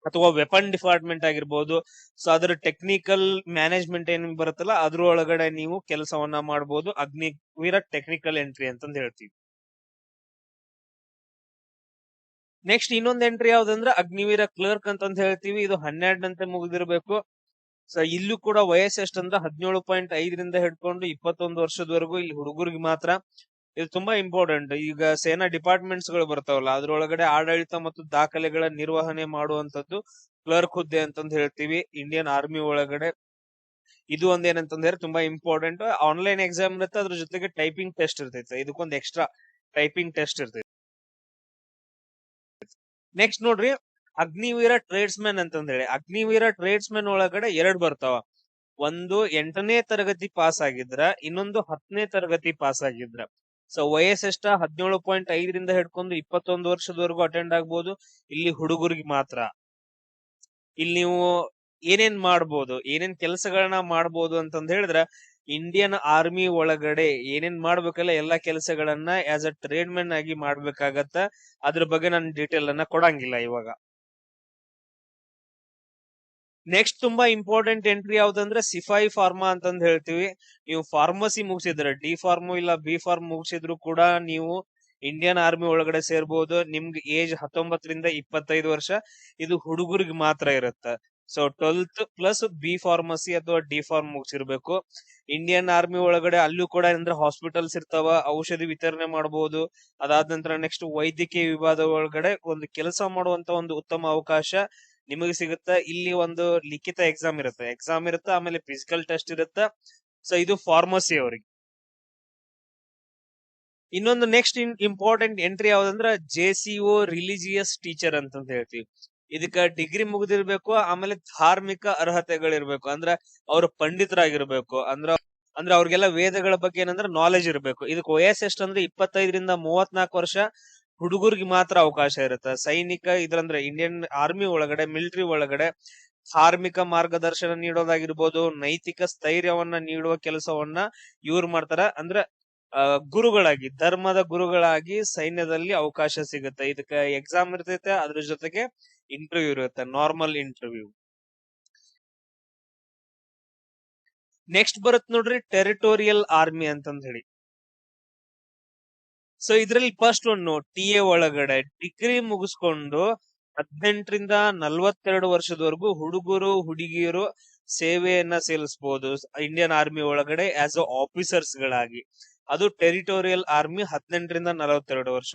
ಅಥವಾ ವೆಪನ್ ಡಿಪಾರ್ಟ್ಮೆಂಟ್ ಆಗಿರ್ಬೋದು. ಸೊ ಅದ್ರ ಟೆಕ್ನಿಕಲ್ ಮ್ಯಾನೇಜ್ಮೆಂಟ್ ಏನ್ ಬರುತ್ತಲ್ಲ ಅದ್ರ ಒಳಗಡೆ ನೀವು ಕೆಲಸವನ್ನ ಮಾಡಬಹುದು. ಅಗ್ನಿವೀರ ಟೆಕ್ನಿಕಲ್ ಎಂಟ್ರಿ ಅಂತಂದ್ ಹೇಳ್ತೀವಿ. ನೆಕ್ಸ್ಟ್ ಇನ್ನೊಂದ್ ಎಂಟ್ರಿ ಯಾವ್ದಂದ್ರೆ ಅಗ್ನಿವೀರ ಕ್ಲರ್ಕ್ ಅಂತಂದ್ ಹೇಳ್ತೀವಿ. ಇದು 12ನಂತೆ ಮುಗಿದಿರ್ಬೇಕು. ಸೊ ಇಲ್ಲೂ ಕೂಡ ವಯಸ್ಸು ಎಷ್ಟಂದ್ರೆ 17.5ರಿಂದ ಹಿಡ್ಕೊಂಡು 21 ವರ್ಷದವರೆಗೂ ಇಲ್ಲಿ ಹುಡುಗರಿಗೆ ಮಾತ್ರ. ಇದು ತುಂಬಾ ಇಂಪಾರ್ಟೆಂಟ್. ಈಗ ಸೇನಾ ಡಿಪಾರ್ಟ್ಮೆಂಟ್ಸ್ ಗಳು ಬರ್ತಾವಲ್ಲ, ಅದ್ರೊಳಗಡೆ ಆಡಳಿತ ಮತ್ತು ದಾಖಲೆಗಳ ನಿರ್ವಹಣೆ ಮಾಡುವಂತದ್ದು ಕ್ಲರ್ಕ್ ಹುದ್ದೆ ಅಂತಂದ್ ಹೇಳ್ತೀವಿ ಇಂಡಿಯನ್ ಆರ್ಮಿ ಒಳಗಡೆ. ಇದು ಒಂದ್ ಏನಂತಂದ್ರೆ ತುಂಬಾ ಇಂಪಾರ್ಟೆಂಟ್. ಆನ್ಲೈನ್ ಎಕ್ಸಾಮ್ ಇರುತ್ತೆ, ಅದ್ರ ಜೊತೆಗೆ ಟೈಪಿಂಗ್ ಟೆಸ್ಟ್ ಇರ್ತೈತೆ. ಇದಕ್ಕೊಂದು ಎಕ್ಸ್ಟ್ರಾ ಟೈಪಿಂಗ್ ಟೆಸ್ಟ್ ಇರ್ತೈತೆ. ನೆಕ್ಸ್ಟ್ ನೋಡ್ರಿ, ಅಗ್ನಿವೀರ ಟ್ರೇಡ್ಸ್ ಮ್ಯಾನ್ ಅಂತಂದ್ ಹೇಳಿ. ಅಗ್ನಿವೀರ ಟ್ರೇಡ್ಸ್ ಮ್ಯಾನ್ ಒಳಗಡೆ 2 ಬರ್ತಾವ. ಒಂದು 8ನೇ ತರಗತಿ ಪಾಸ್ ಆಗಿದ್ರ, ಇನ್ನೊಂದು 10ನೇ ತರಗತಿ ಪಾಸ್ ಆಗಿದ್ರ. ಸೊ ವಯಸ್ಸೆಷ್ಟ 17.5 ಹಿಡ್ಕೊಂಡು 21 ವರ್ಷದವರೆಗೂ ಅಟೆಂಡ್ ಆಗ್ಬೋದು. ಇಲ್ಲಿ ಹುಡುಗರಿಗೆ ಮಾತ್ರ. ಇಲ್ಲಿ ನೀವು ಏನೇನ್ ಮಾಡ್ಬೋದು, ಏನೇನ್ ಕೆಲಸಗಳನ್ನ ಮಾಡ್ಬೋದು ಅಂತಂದ್ ಹೇಳಿದ್ರ, ಇಂಡಿಯನ್ ಆರ್ಮಿ ಒಳಗಡೆ ಏನೇನ್ ಮಾಡ್ಬೇಕಲ್ಲ ಎಲ್ಲಾ ಕೆಲಸಗಳನ್ನ ಆಸ್ ಅ ಟ್ರೇಡ್ ಮೆನ್ ಆಗಿ ಮಾಡ್ಬೇಕಾಗತ್ತ. ಅದ್ರ ಬಗ್ಗೆ ನಾನು ಡೀಟೇಲ್ ಅನ್ನ ಕೊಡಂಗಿಲ್ಲ ಇವಾಗ. ನೆಕ್ಸ್ಟ್ ತುಂಬಾ ಇಂಪಾರ್ಟೆಂಟ್ ಎಂಟ್ರಿ ಯಾವ್ದಂದ್ರೆ ಸಿಪಾಯಿ ಫಾರ್ಮಾ ಅಂತಂದ್ ಹೇಳ್ತೀವಿ. ನೀವು ಫಾರ್ಮಸಿ ಮುಗಿಸಿದ್ರೆ, ಡಿ ಫಾರ್ಮು ಇಲ್ಲ ಬಿ ಫಾರ್ಮ್ ಮುಗಿಸಿದ್ರು ಕೂಡ ನೀವು ಇಂಡಿಯನ್ ಆರ್ಮಿ ಒಳಗಡೆ ಸೇರ್ಬೋದು. ನಿಮ್ಗೆ ಏಜ್ 19ರಿಂದ 25 ವರ್ಷ. ಇದು ಹುಡುಗರಿಗೆ ಮಾತ್ರ ಇರುತ್ತೆ. So 12th plus B pharmacy ಅಥವಾ ಡಿ ಫಾರ್ಮ್ ಮುಗಿಸಿರ್ಬೇಕು. ಇಂಡಿಯನ್ ಆರ್ಮಿ ಒಳಗಡೆ ಅಲ್ಲೂ ಕೂಡ ಅಂದ್ರೆ ಹಾಸ್ಪಿಟಲ್ಸ್ ಇರ್ತಾವ, ಔಷಧಿ ವಿತರಣೆ ಮಾಡಬಹುದು. ಅದಾದ ನಂತರ ನೆಕ್ಸ್ಟ್ ವೈದ್ಯಕೀಯ ವಿಭಾಗ ಒಳಗಡೆ ಒಂದು ಕೆಲಸ ಮಾಡುವಂತ ಒಂದು ಉತ್ತಮ ಅವಕಾಶ ನಿಮಗೆ ಸಿಗುತ್ತೆ. ಇಲ್ಲಿ ಒಂದು ಲಿಖಿತ ಎಕ್ಸಾಮ್ ಇರುತ್ತೆ, ಆಮೇಲೆ ಫಿಸಿಕಲ್ ಟೆಸ್ಟ್ ಇರುತ್ತೆ. ಸೊ ಇದು ಫಾರ್ಮಸಿ ಅವರಿಗೆ. ಇನ್ನೊಂದು ನೆಕ್ಸ್ಟ್ ಇಂಪಾರ್ಟೆಂಟ್ ಎಂಟ್ರಿ ಯಾವ್ದಂದ್ರ JCO ರಿಲಿಜಿಯಸ್ ಟೀಚರ್ ಅಂತಂತ ಹೇಳ್ತೀವಿ. ಇದಕ್ಕ ಡಿಗ್ರಿ ಮುಗ್ದಿರ್ಬೇಕು, ಆಮೇಲೆ ಧಾರ್ಮಿಕ ಅರ್ಹತೆಗಳಿರ್ಬೇಕು. ಅಂದ್ರ ಅವ್ರ ಪಂಡಿತರಾಗಿರ್ಬೇಕು. ಅಂದ್ರ ಅವ್ರಿಗೆಲ್ಲ ವೇದಗಳ ಬಗ್ಗೆ ಏನಂದ್ರ ನಾಲೆಜ್ ಇರ್ಬೇಕು. ಇದಕ್ ವಯಸ್ಸು ಎಷ್ಟಂದ್ರೆ 25ರಿಂದ 34 ವರ್ಷ. ಹುಡುಗರಿಗೆ ಮಾತ್ರ ಅವಕಾಶ ಇರುತ್ತೆ. ಸೈನಿಕ ಇದ್ರಂದ್ರೆ ಇಂಡಿಯನ್ ಆರ್ಮಿ ಒಳಗಡೆ, ಮಿಲಿಟರಿ ಒಳಗಡೆ ಧಾರ್ಮಿಕ ಮಾರ್ಗದರ್ಶನ ನೀಡೋದಾಗಿರ್ಬೋದು, ನೈತಿಕ ಸ್ಥೈರ್ಯವನ್ನ ನೀಡುವ ಕೆಲಸವನ್ನ ಇವ್ರು ಮಾಡ್ತಾರ. ಅಂದ್ರ ಗುರುಗಳಾಗಿ, ಧರ್ಮದ ಗುರುಗಳಾಗಿ ಸೈನ್ಯದಲ್ಲಿ ಅವಕಾಶ ಸಿಗುತ್ತೆ. ಇದಕ್ಕ ಎಕ್ಸಾಮ್ ಇರ್ತೈತೆ, ಅದ್ರ ಜೊತೆಗೆ ಇಂಟರ್ವ್ಯೂ ಇರುತ್ತೆ, ನಾರ್ಮಲ್ ಇಂಟರ್ವ್ಯೂ. ನೆಕ್ಸ್ಟ್ ಬರುತ್ತೆ ನೋಡ್ರಿ ಟೆರಿಟೋರಿಯಲ್ ಆರ್ಮಿ ಅಂತಂದ್ ಹೇಳಿ. ಸೊ ಇದ್ರಲ್ಲಿ ಫಸ್ಟ್ ಒಂದು TA ಒಳಗಡೆ ಡಿಗ್ರಿ ಮುಗಿಸ್ಕೊಂಡು 18ರಿಂದ 42 ವರ್ಷದವರೆಗೂ ಹುಡುಗರು ಹುಡುಗಿಯರು ಸೇವೆಯನ್ನ ಸಲ್ಲಿಸಬಹುದು ಇಂಡಿಯನ್ ಆರ್ಮಿ ಒಳಗಡೆ ಆಸ್ ಅ ಆಫೀಸರ್ಸ್ ಗಳಾಗಿ. ಅದು ಟೆರಿಟೋರಿಯಲ್ ಆರ್ಮಿ 18ರಿಂದ 42 ವರ್ಷ.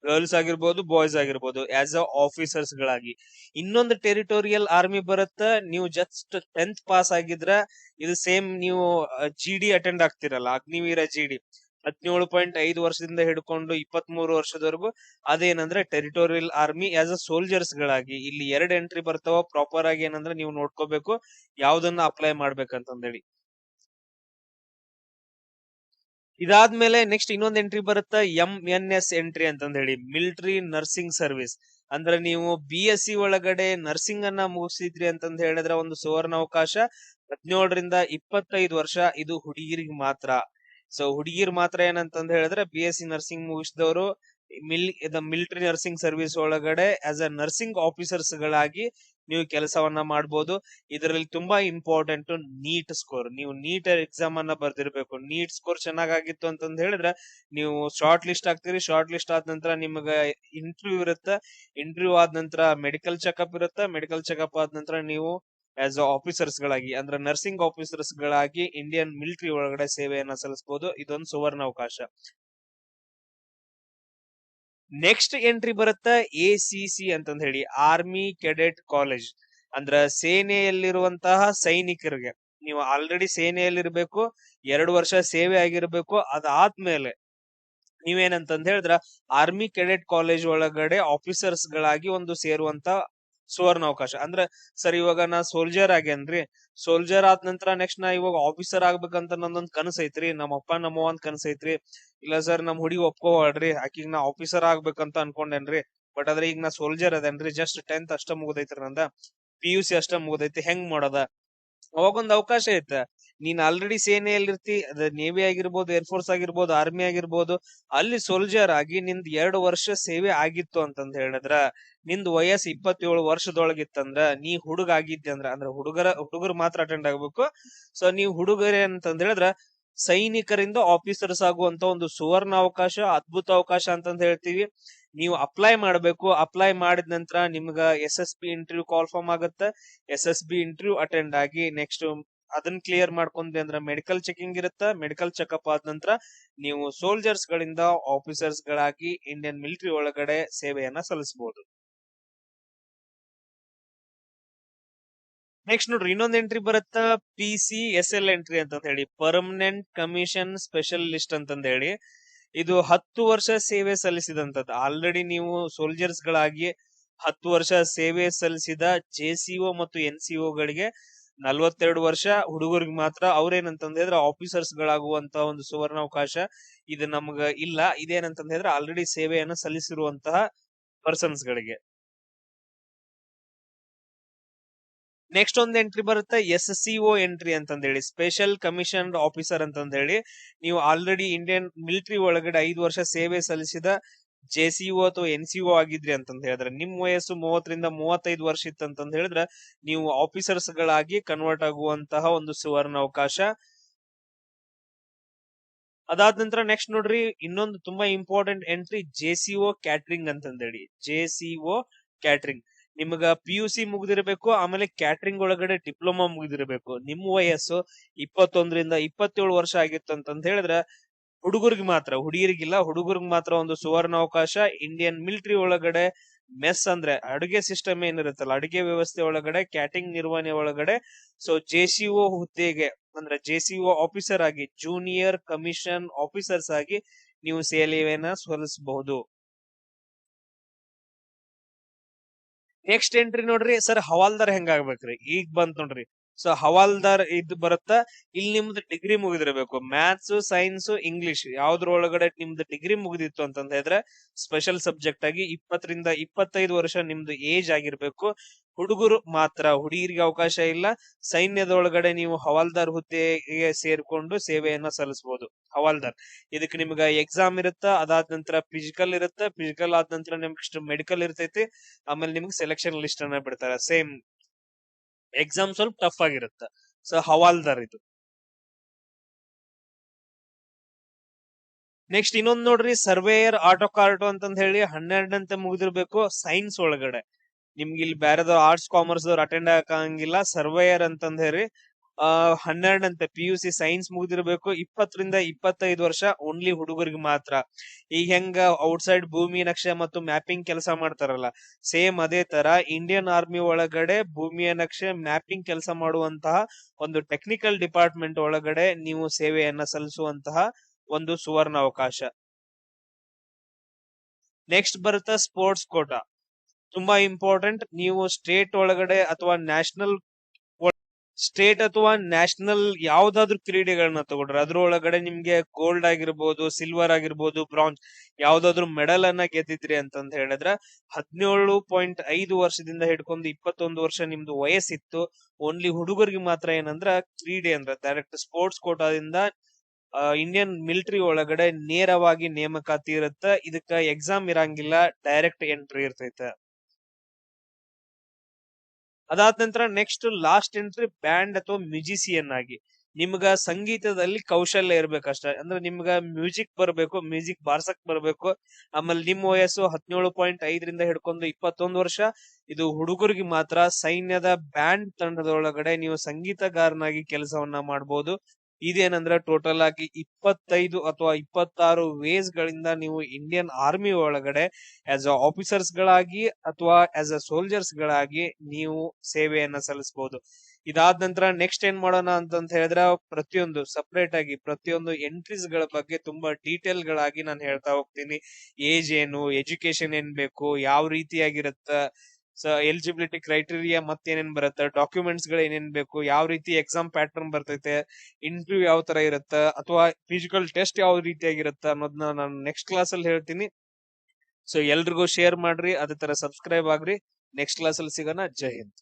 ಗರ್ಲ್ಸ್ ಆಗಿರ್ಬೋದು, ಬಾಯ್ಸ್ ಆಗಿರ್ಬೋದು, ಆಸ್ ಅ ಆಫೀಸರ್ಸ್ ಗಳಾಗಿ. ಇನ್ನೊಂದು ಟೆರಿಟೋರಿಯಲ್ ಆರ್ಮಿ ಬರುತ್ತ, ನೀವು ಜಸ್ಟ್ 10th ಪಾಸ್ ಆಗಿದ್ರ ಇದು ಸೇಮ್ ನೀವು GD ಅಟೆಂಡ್ ಆಗ್ತಿರಲ್ಲ, ಅಗ್ನಿವೀರ GD 17.5 ವರ್ಷದಿಂದ ಹಿಡ್ಕೊಂಡು 23 ವರ್ಷದವರೆಗೂ. ಅದೇನಂದ್ರೆ territorial army as a soldiers ಗಳಾಗಿ. ಇಲ್ಲಿ 2 ಎಂಟ್ರಿ ಬರ್ತಾವ. ಪ್ರಾಪರ್ ಆಗಿ ಏನಂದ್ರೆ ನೀವು ನೋಡ್ಕೋಬೇಕು ಯಾವ್ದನ್ನ ಅಪ್ಲೈ ಮಾಡ್ಬೇಕಂತಂದೇಳಿ. ಇದಾದ್ಮೇಲೆ ನೆಕ್ಸ್ಟ್ ಇನ್ನೊಂದ್ ಎಂಟ್ರಿ ಬರುತ್ತ MNS ಎಂಟ್ರಿ ಅಂತಂದ್ ಹೇಳಿ, ಮಿಲಿಟರಿ ನರ್ಸಿಂಗ್ ಸರ್ವಿಸ್. ಅಂದ್ರೆ ನೀವು BSc ಒಳಗಡೆ ನರ್ಸಿಂಗ್ ಅನ್ನ ಮುಗಿಸಿದ್ರಿ ಅಂತಂದ್ ಹೇಳಿದ್ರೆ ಒಂದು ಸುವರ್ಣ ಅವಕಾಶ. 17ರಿಂದ 25 ವರ್ಷ. ಇದು ಹುಡುಗಿರಿಗೆ ಮಾತ್ರ. ಸೊ ಹುಡುಗಿರ್ ಮಾತ್ರ ಏನಂತಂದ್ ಹೇಳಿದ್ರೆ BSc ನರ್ಸಿಂಗ್ ಮುಗಿಸಿದವರು ಮಿಲಿಟರಿ ನರ್ಸಿಂಗ್ ಸರ್ವಿಸ್ ಒಳಗಡೆ ಆಸ್ ಅ ನರ್ಸಿಂಗ್ ಆಫೀಸರ್ಸ್ ಗಳಾಗಿ ನೀವು ಕೆಲಸವನ್ನ ಮಾಡ್ಬೋದು. ಇದರಲ್ಲಿ ತುಂಬಾ ಇಂಪಾರ್ಟೆಂಟ್ ನೀಟ್ ಸ್ಕೋರ್. ನೀವು ನೀಟ್ ಎಕ್ಸಾಮ್ ಅನ್ನ ಬರ್ದಿರ್ಬೇಕು. ನೀಟ್ ಸ್ಕೋರ್ ಚೆನ್ನಾಗಿತ್ತು ಅಂತಂದ್ ಹೇಳಿದ್ರೆ ನೀವು ಶಾರ್ಟ್ ಲಿಸ್ಟ್ ಆಗ್ತೀರಿ. ಶಾರ್ಟ್ ಲಿಸ್ಟ್ ಆದ ನಂತರ ನಿಮ್ಗ ಇಂಟರ್ವ್ಯೂ ಇರುತ್ತೆ. ಇಂಟರ್ವ್ಯೂ ಆದ ನಂತರ ಮೆಡಿಕಲ್ ಚೆಕ್ಅಪ್ ಇರುತ್ತೆ. ಮೆಡಿಕಲ್ ಚೆಕ್ಅಪ್ ಆದ ನಂತರ ನೀವು ಆಸ್ ಆಫೀಸರ್ಸ್ ಗಳಾಗಿ, ಅಂದ್ರೆ ನರ್ಸಿಂಗ್ ಆಫೀಸರ್ಸ್ ಗಳಾಗಿ ಇಂಡಿಯನ್ ಮಿಲಿಟರಿ ಒಳಗಡೆ ಸೇವೆಯನ್ನ ಸಲ್ಲಿಸಬಹುದು. ಇದೊಂದು ಸುವರ್ಣ ಅವಕಾಶ. ನೆಕ್ಸ್ಟ್ ಎಂಟ್ರಿ ಬರುತ್ತ ACC ಅಂತಂದ್ ಹೇಳಿ, ಆರ್ಮಿ ಕೆಡೆಟ್ ಕಾಲೇಜ್. ಅಂದ್ರ ಸೇನೆಯಲ್ಲಿರುವಂತಹ ಸೈನಿಕರಿಗೆ. ನೀವು ಆಲ್ರೆಡಿ ಸೇನೆಯಲ್ಲಿರ್ಬೇಕು, 2 ವರ್ಷ ಸೇವೆ ಆಗಿರ್ಬೇಕು. ಅದಾದ್ಮೇಲೆ ನೀವೇನಂತಂದ್ ಹೇಳಿದ್ರ ಆರ್ಮಿ ಕೆಡೆಟ್ ಕಾಲೇಜ್ ಒಳಗಡೆ ಆಫೀಸರ್ಸ್ ಗಳಾಗಿ ಒಂದು ಸೇರುವಂತ ಸುವರ್ಣ ಅವಕಾಶ. ಅಂದ್ರೆ ಸರ್ ಇವಾಗ ನಾ ಸೋಲ್ಜರ್ ಆಗೇನ್ರಿ, ಸೋಲ್ಜರ್ ಆದ ನಂತರ ನೆಕ್ಸ್ಟ್ ನಾ ಇವಾಗ ಆಫೀಸರ್ ಆಗ್ಬೇಕಂತ ನಂದೊಂದ್ ಕನಸ್ ಐತ್ರಿ, ನಮ್ಮ ಅಪ್ಪ ನಮ್ಮ ಒಂದ್ ಕನಸ್ ಐತ್ರಿ. ಇಲ್ಲ ಸರ್ ನಮ್ ಹುಡುಗಿ ಒಪ್ಕೋವಳ್ರಿ, ಆಕಿಗ್ ನಾ ಆಫೀಸರ್ ಆಗ್ಬೇಕಂತ ಅನ್ಕೊಂಡೇನ್ರಿ. ಬಟ್ ಆದ್ರೆ ಈಗ ನಾ ಸೋಲ್ಜರ್ ಅದೇನ್ರಿ, ಜಸ್ಟ್ 10th ಅಷ್ಟ ಮುಗ್ದೈತ್ರಿ ನಂದ, PUC ಅಷ್ಟ ಮುಗ್ದೈತಿ, ಹೆಂಗ್ ಮಾಡೋದ? ಅವಾಗೊಂದ್ ಅವಕಾಶ ಐತ. ನೀನ್ ಆಲ್ರೆಡಿ ಸೇನೆಯಲ್ಲಿರ್ತಿ, ಅದ ನೇವಿ ಆಗಿರ್ಬೋದು, ಏರ್ಫೋರ್ಸ್ ಆಗಿರ್ಬೋದು, ಆರ್ಮಿ ಆಗಿರ್ಬೋದು. ಅಲ್ಲಿ ಸೋಲ್ಜರ್ ಆಗಿ ನಿಂದ್ 2 ವರ್ಷ ಸೇವೆ ಆಗಿತ್ತು ಅಂತಂದ್ ಹೇಳಿದ್ರ, ನಿಂದ್ ವಯಸ್ಸು 27 ವರ್ಷದೊಳಗಿತ್ತಂದ್ರ, ನೀ ಹುಡುಗ ಆಗಿದ್ದೆ ಅಂದ್ರೆ ಹುಡುಗರು ಮಾತ್ರ ಅಟೆಂಡ್ ಆಗ್ಬೇಕು. ಸೊ ನೀವು ಹುಡುಗರೇ ಅಂತಂದ್ ಹೇಳಿದ್ರ ಸೈನಿಕರಿಂದ ಆಫೀಸರ್ಸ್ ಆಗುವಂತ ಒಂದು ಸುವರ್ಣ ಅವಕಾಶ, ಅದ್ಭುತ ಅವಕಾಶ ಅಂತಂದ್ ಹೇಳ್ತೀವಿ. ನೀವು ಅಪ್ಲೈ ಮಾಡ್ಬೇಕು. ಅಪ್ಲೈ ಮಾಡಿದ ನಂತರ ನಿಮ್ಗ SSB ಇಂಟರ್ವ್ಯೂ ಕಾಲ್ಫಾರ್ಮ್ ಆಗುತ್ತೆ. SSB ಇಂಟರ್ವ್ಯೂ ಅಟೆಂಡ್ ಆಗಿ ನೆಕ್ಸ್ಟ್ ಅದನ್ನ ಕ್ಲಿಯರ್ ಮಾಡ್ಕೊಂಡ್ರಿ ಅಂದ್ರೆ ಮೆಡಿಕಲ್ ಚೆಕಿಂಗ್ ಇರುತ್ತೆ. ಮೆಡಿಕಲ್ ಚೆಕ್ಅಪ್ ಆದ ನಂತರ ನೀವು ಸೋಲ್ಜರ್ಸ್ ಗಳಿಂದ ಆಫೀಸರ್ಸ್ ಗಳಾಗಿ ಇಂಡಿಯನ್ ಮಿಲಿಟರಿ ಒಳಗಡೆ ಸೇವೆಯನ್ನ ಸಲ್ಲಿಸಬಹುದು. ನೆಕ್ಸ್ಟ್ ನೋಡ್ರಿ ಇನ್ನೊಂದ್ ಎಂಟ್ರಿ ಬರುತ್ತ PCSL ಎಂಟ್ರಿ ಅಂತ ಹೇಳಿ, ಪರ್ಮನೆಂಟ್ ಕಮಿಷನ್ ಸ್ಪೆಷಲಿಸ್ಟ್ ಅಂತಂದ ಹೇಳಿ. ಇದು 10 ವರ್ಷ ಸೇವೆ ಸಲ್ಲಿಸಿದಂತದ್ದು. ಆಲ್ರೆಡಿ ನೀವು ಸೋಲ್ಜರ್ಸ್ ಗಳಾಗಿ 10 ವರ್ಷ ಸೇವೆ ಸಲ್ಲಿಸಿದ JCO ಮತ್ತು NCO ಗಳಿಗೆ 42 ವರ್ಷ ಹುಡುಗರಿಗೆ ಮಾತ್ರ. ಅವ್ರೇನಂತಂದ್ ಹೇಳಿದ್ರೆ ಆಫೀಸರ್ಸ್ ಗಳಾಗುವಂತ ಒಂದು ಸುವರ್ಣಾವಕಾಶ ಇದು ನಮ್ಗ ಇಲ್ಲ. ಇದೇನಂತಂದ್ ಹೇಳಿದ್ರೆ ಆಲ್ರೆಡಿ ಸೇವೆಯನ್ನ ಸಲ್ಲಿಸಿರುವಂತಹ ಪರ್ಸನ್ಸ್ ಗಳಿಗೆ. ನೆಕ್ಸ್ಟ್ ಒಂದ್ ಎಂಟ್ರಿ ಬರುತ್ತೆ SCO ಎಂಟ್ರಿ ಅಂತಂದ್ ಹೇಳಿ, ಸ್ಪೆಷಲ್ ಕಮಿಷನ್ಡ್ ಆಫೀಸರ್ ಅಂತಂದ್ ಹೇಳಿ. ನೀವು ಆಲ್ರೆಡಿ ಇಂಡಿಯನ್ ಮಿಲಿಟರಿ ಒಳಗಡೆ 5 ವರ್ಷ ಸೇವೆ ಸಲ್ಲಿಸಿದ JCO ಅಥವಾ NCO ಆಗಿದ್ರಿ ಅಂತಂದ್ ಹೇಳಿದ್ರೆ, ನಿಮ್ ವಯಸ್ಸು 30ರಿಂದ 35 ವರ್ಷ ಇತ್ತಂತಂದ್ ಹೇಳಿದ್ರೆ ನೀವು ಆಫೀಸರ್ಸ್ ಗಳಾಗಿ ಕನ್ವರ್ಟ್ ಆಗುವಂತಹ ಒಂದು ಸುವರ್ಣ ಅವಕಾಶ. ಅದಾದ ನಂತರ ನೆಕ್ಸ್ಟ್ ನೋಡ್ರಿ, ಇನ್ನೊಂದು ತುಂಬಾ ಇಂಪಾರ್ಟೆಂಟ್ ಎಂಟ್ರಿ JCO ಕ್ಯಾಟ್ರಿಂಗ್ ಅಂತಂದ್ ಹೇಳಿ. JCO ಕ್ಯಾಟ್ರಿಂಗ್ ನಿಮ್ಗ PUC ಮುಗ್ದಿರ್ಬೇಕು, ಆಮೇಲೆ ಕ್ಯಾಟ್ರಿಂಗ್ ಒಳಗಡೆ ಡಿಪ್ಲೊಮಾ ಮುಗ್ದಿರ್ಬೇಕು. ನಿಮ್ ವಯಸ್ಸು 21ರಿಂದ 27 ವರ್ಷ ಆಗಿತ್ತು ಅಂತಂದ್ ಹೇಳಿದ್ರೆ ಹುಡುಗರಿಗೆ ಮಾತ್ರ, ಹುಡುಗಿರಿಗಿಲ್ಲ, ಹುಡುಗರಿಗೆ ಮಾತ್ರ ಒಂದು ಸುವರ್ಣ ಅವಕಾಶ. ಇಂಡಿಯನ್ ಮಿಲಿಟರಿ ಒಳಗಡೆ ಮೆಸ್ ಅಂದ್ರೆ ಅಡುಗೆ ಸಿಸ್ಟಮ್ ಏನಿರುತ್ತಲ್ಲ, ಅಡುಗೆ ವ್ಯವಸ್ಥೆ ಒಳಗಡೆ ಕ್ಯಾಟರಿಂಗ್ ನಿರ್ವಹಣೆ ಒಳಗಡೆ JCO ಹುದ್ದೆಗೆ ಅಂದ್ರೆ JCO ಆಫೀಸರ್ ಆಗಿ, ಜೂನಿಯರ್ ಕಮಿಷನ್ ಆಫೀಸರ್ಸ್ ಆಗಿ ನೀವು ಸೇವೆಯನ್ನ ಸಲ್ಲಿಸಬಹುದು. ನೆಕ್ಸ್ಟ್ ಎಂಟ್ರಿ ನೋಡ್ರಿ ಸರ್, ಹವಾಲ್ದಾರ್ ಹೆಂಗಾಗ್ಬೇಕ್ರಿ? ಈಗ ಬಂತ್ ನೋಡ್ರಿ. ಸೊ ಹವಾಲ್ದಾರ್ ಇದು ಬರುತ್ತ. ಇಲ್ಲಿ ನಿಮ್ದು ಡಿಗ್ರಿ ಮುಗಿದಿರ್ಬೇಕು, ಮ್ಯಾಥ್ಸ್, ಸೈನ್ಸ್, ಇಂಗ್ಲಿಷ್ ಯಾವ್ದ್ರೊಳಗಡೆ ನಿಮ್ದು ಡಿಗ್ರಿ ಮುಗಿದಿತ್ತು ಅಂತಂದ ಹೇಳಿದ್ರೆ ಸ್ಪೆಷಲ್ ಸಬ್ಜೆಕ್ಟ್ ಆಗಿ 20ರಿಂದ 25 ವರ್ಷ ನಿಮ್ದು ಏಜ್ ಆಗಿರ್ಬೇಕು. ಹುಡುಗರು ಮಾತ್ರ, ಹುಡುಗಿರಿಗೆ ಅವಕಾಶ ಇಲ್ಲ. ಸೈನ್ಯದೊಳಗಡೆ ನೀವು ಹವಾಲ್ದಾರ್ ಹುದ್ದೆಗೆ ಸೇರ್ಕೊಂಡು ಸೇವೆಯನ್ನ ಸಲ್ಲಿಸಬಹುದು. ಹವಾಲ್ದಾರ್ ಇದಕ್ಕೆ ನಿಮ್ಗ ಎಕ್ಸಾಮ್ ಇರುತ್ತ, ಅದಾದ ನಂತರ ಫಿಸಿಕಲ್ ಇರುತ್ತೆ, ಫಿಸಿಕಲ್ ಆದ ನಂತರ ನಿಮ್ಗೆ ಮೆಡಿಕಲ್ ಇರ್ತೈತಿ, ಆಮೇಲೆ ನಿಮ್ಗೆ ಸೆಲೆಕ್ಷನ್ ಲಿಸ್ಟ್ ಅನ್ನ ಬಿಡ್ತಾರೆ. ಸೇಮ್ ಎಕ್ಸಾಮ್ ಸ್ವಲ್ಪ ಟಫ್ ಆಗಿರುತ್ತೆ. ಸೊ ಹವಾಲ್ದಾರ್ ಇದು. ನೆಕ್ಸ್ಟ್ ಇನ್ನೊಂದ್ ನೋಡ್ರಿ, ಸರ್ವೇಯರ್ ಆಟೋ ಕಾರ್ಟೋ ಅಂತಂದ್ ಹೇಳಿ 12ನಂತೆ ಮುಗಿದಿರ್ಬೇಕು ಸೈನ್ಸ್ ಒಳಗಡೆ. ನಿಮ್ಗೆ ಇಲ್ಲಿ ಬೇರೆದವ್ರು ಆರ್ಟ್ಸ್ ಕಾಮರ್ಸ್ ದವ್ರು ಅಟೆಂಡ್ ಆಗಂಗಿಲ್ಲ. ಸರ್ವೇಯರ್ ಅಂತಂದ್ ಹೇಳಿ 12ನಂತೆ PUC ಸೈನ್ಸ್ ಮುಗಿದಿರ್ಬೇಕು. 20ರಿಂದ 25 ವರ್ಷ ಓನ್ಲಿ ಹುಡುಗರಿಗೆ ಮಾತ್ರ. ಈಗ ಹೆಂಗ ಔಟ್ಸೈಡ್ ಭೂಮಿ ನಕ್ಷೆ ಮತ್ತು ಮ್ಯಾಪಿಂಗ್ ಕೆಲಸ ಮಾಡ್ತಾರಲ್ಲ, ಸೇಮ್ ಅದೇ ತರ ಇಂಡಿಯನ್ ಆರ್ಮಿ ಒಳಗಡೆ ಭೂಮಿಯ ನಕ್ಷೆ ಮ್ಯಾಪಿಂಗ್ ಕೆಲಸ ಮಾಡುವಂತಹ ಒಂದು ಟೆಕ್ನಿಕಲ್ ಡಿಪಾರ್ಟ್ಮೆಂಟ್ ಒಳಗಡೆ ನೀವು ಸೇವೆಯನ್ನ ಸಲ್ಲಿಸುವಂತಹ ಒಂದು ಸುವರ್ಣ ಅವಕಾಶ. ನೆಕ್ಸ್ಟ್ ಬರುತ್ತೆ ಸ್ಪೋರ್ಟ್ಸ್ ಕೋಟಾ, ತುಂಬಾ ಇಂಪಾರ್ಟೆಂಟ್. ನೀವು ಸ್ಟೇಟ್ ಒಳಗಡೆ ಅಥವಾ ನ್ಯಾಷನಲ್ ಯಾವ್ದಾದ್ರು ಕ್ರೀಡೆಗಳನ್ನ ತಗೊಂಡ್ರೆ ಅದ್ರೊಳಗಡೆ ನಿಮ್ಗೆ ಗೋಲ್ಡ್ ಆಗಿರ್ಬೋದು, ಸಿಲ್ವರ್ ಆಗಿರ್ಬೋದು, ಬ್ರಾಂಜ್ ಯಾವ್ದಾದ್ರು ಮೆಡಲ್ ಅನ್ನ ಗೆದ್ದಿದ್ರಿ ಅಂತಂದ್ ಹೇಳಿದ್ರೆ 17.5 ವರ್ಷದಿಂದ ಹಿಡ್ಕೊಂಡು 21 ವರ್ಷ ನಿಮ್ದು ವಯಸ್ಸಿತ್ತು. ಓನ್ಲಿ ಹುಡುಗರಿಗೆ ಮಾತ್ರ ಏನಂದ್ರ ಕ್ರೀಡೆ ಅಂದ್ರೆ ಡೈರೆಕ್ಟ್ ಸ್ಪೋರ್ಟ್ಸ್ ಕೋಟಾದಿಂದ ಇಂಡಿಯನ್ ಮಿಲಿಟರಿ ಒಳಗಡೆ ನೇರವಾಗಿ ನೇಮಕಾತಿ ಇರುತ್ತ. ಇದಕ್ಕ ಎಕ್ಸಾಮ್ ಇರಂಗಿಲ್ಲ, ಡೈರೆಕ್ಟ್ ಎಂಟ್ರಿ ಇರ್ತೈತೆ. ಅದಾದ ನಂತರ ನೆಕ್ಸ್ಟ್ ಲಾಸ್ಟ್ ಎಂಟ್ರಿ ಬ್ಯಾಂಡ್ ಅಥವಾ ಮ್ಯೂಸಿಷಿಯನ್ ಆಗಿ. ನಿಮ್ಗ ಸಂಗೀತದಲ್ಲಿ ಕೌಶಲ್ಯ ಇರ್ಬೇಕಷ್ಟ, ಅಂದ್ರೆ ನಿಮ್ಗ ಮ್ಯೂಸಿಕ್ ಬರ್ಬೇಕು, ಮ್ಯೂಸಿಕ್ ಬಾರ್ಸಕ್ ಬರ್ಬೇಕು. ಆಮೇಲೆ ನಿಮ್ ವಯಸ್ಸು 17.5ರಿಂದ ಹಿಡ್ಕೊಂಡು 21 ವರ್ಷ. ಇದು ಹುಡುಗರಿಗೆ ಮಾತ್ರ. ಸೈನ್ಯದ ಬ್ಯಾಂಡ್ ತಂಡದೊಳಗಡೆ ನೀವು ಸಂಗೀತಗಾರನಾಗಿ ಕೆಲಸವನ್ನ ಮಾಡಬಹುದು. ಇದೇನಂದ್ರೆ ಟೋಟಲ್ ಆಗಿ 25 ಅಥವಾ 26 ವೇಸ್ ಗಳಿಂದ ನೀವು ಇಂಡಿಯನ್ ಆರ್ಮಿ ಒಳಗಡೆ ಆಸ್ ಅ ಆಫೀಸರ್ಸ್ ಗಳಾಗಿ ಅಥವಾ ಆಸ್ ಅ ಸೋಲ್ಜರ್ಸ್ ಗಳಾಗಿ ನೀವು ಸೇವೆಯನ್ನ ಸಲ್ಲಿಸಬಹುದು. ಇದಾದ ನಂತರ ನೆಕ್ಸ್ಟ್ ಏನ್ ಮಾಡೋಣ ಅಂತಂತ ಹೇಳಿದ್ರೆ, ಪ್ರತಿಯೊಂದು ಸಪರೇಟ್ ಆಗಿ ಪ್ರತಿಯೊಂದು ಎಂಟ್ರೀಸ್ ಗಳ ಬಗ್ಗೆ ತುಂಬಾ ಡೀಟೇಲ್ ಗಳಾಗಿ ನಾನು ಹೇಳ್ತಾ ಹೋಗ್ತೀನಿ. ಏಜ್ ಏನು, ಎಜುಕೇಶನ್ ಏನ್ ಬೇಕು, ಯಾವ ರೀತಿಯಾಗಿರುತ್ತ, ಎಲಿಜಿಬಿಲಿಟಿ ಕ್ರೈಟೀರಿಯಾ ಮತ್ತೇನೇನ್ ಬರುತ್ತೆ, ಡಾಕ್ಯುಮೆಂಟ್ಸ್ ಗಳು ಏನೇನ್ ಬೇಕು, ಯಾವ ರೀತಿ ಎಕ್ಸಾಮ್ ಪ್ಯಾಟರ್ನ್ ಬರ್ತೈತೆ, ಇಂಟರ್ವ್ಯೂ ಯಾವ ತರ ಇರುತ್ತ, ಅಥವಾ ಫಿಸಿಕಲ್ ಟೆಸ್ಟ್ ಯಾವ ರೀತಿಯಾಗಿರುತ್ತ ಅನ್ನೋದನ್ನ ನಾನು ನೆಕ್ಸ್ಟ್ ಕ್ಲಾಸ್ ಅಲ್ಲಿ ಹೇಳ್ತೀನಿ. ಸೊ ಎಲ್ರಿಗೂ ಶೇರ್ ಮಾಡ್ರಿ, ಅದೇ ತರ ಸಬ್ಸ್ಕ್ರೈಬ್ ಆಗ್ರಿ. ನೆಕ್ಸ್ಟ್ ಕ್ಲಾಸ್ ಅಲ್ಲಿ ಸಿಗೋಣ. ಜೈ ಹಿಂದ್.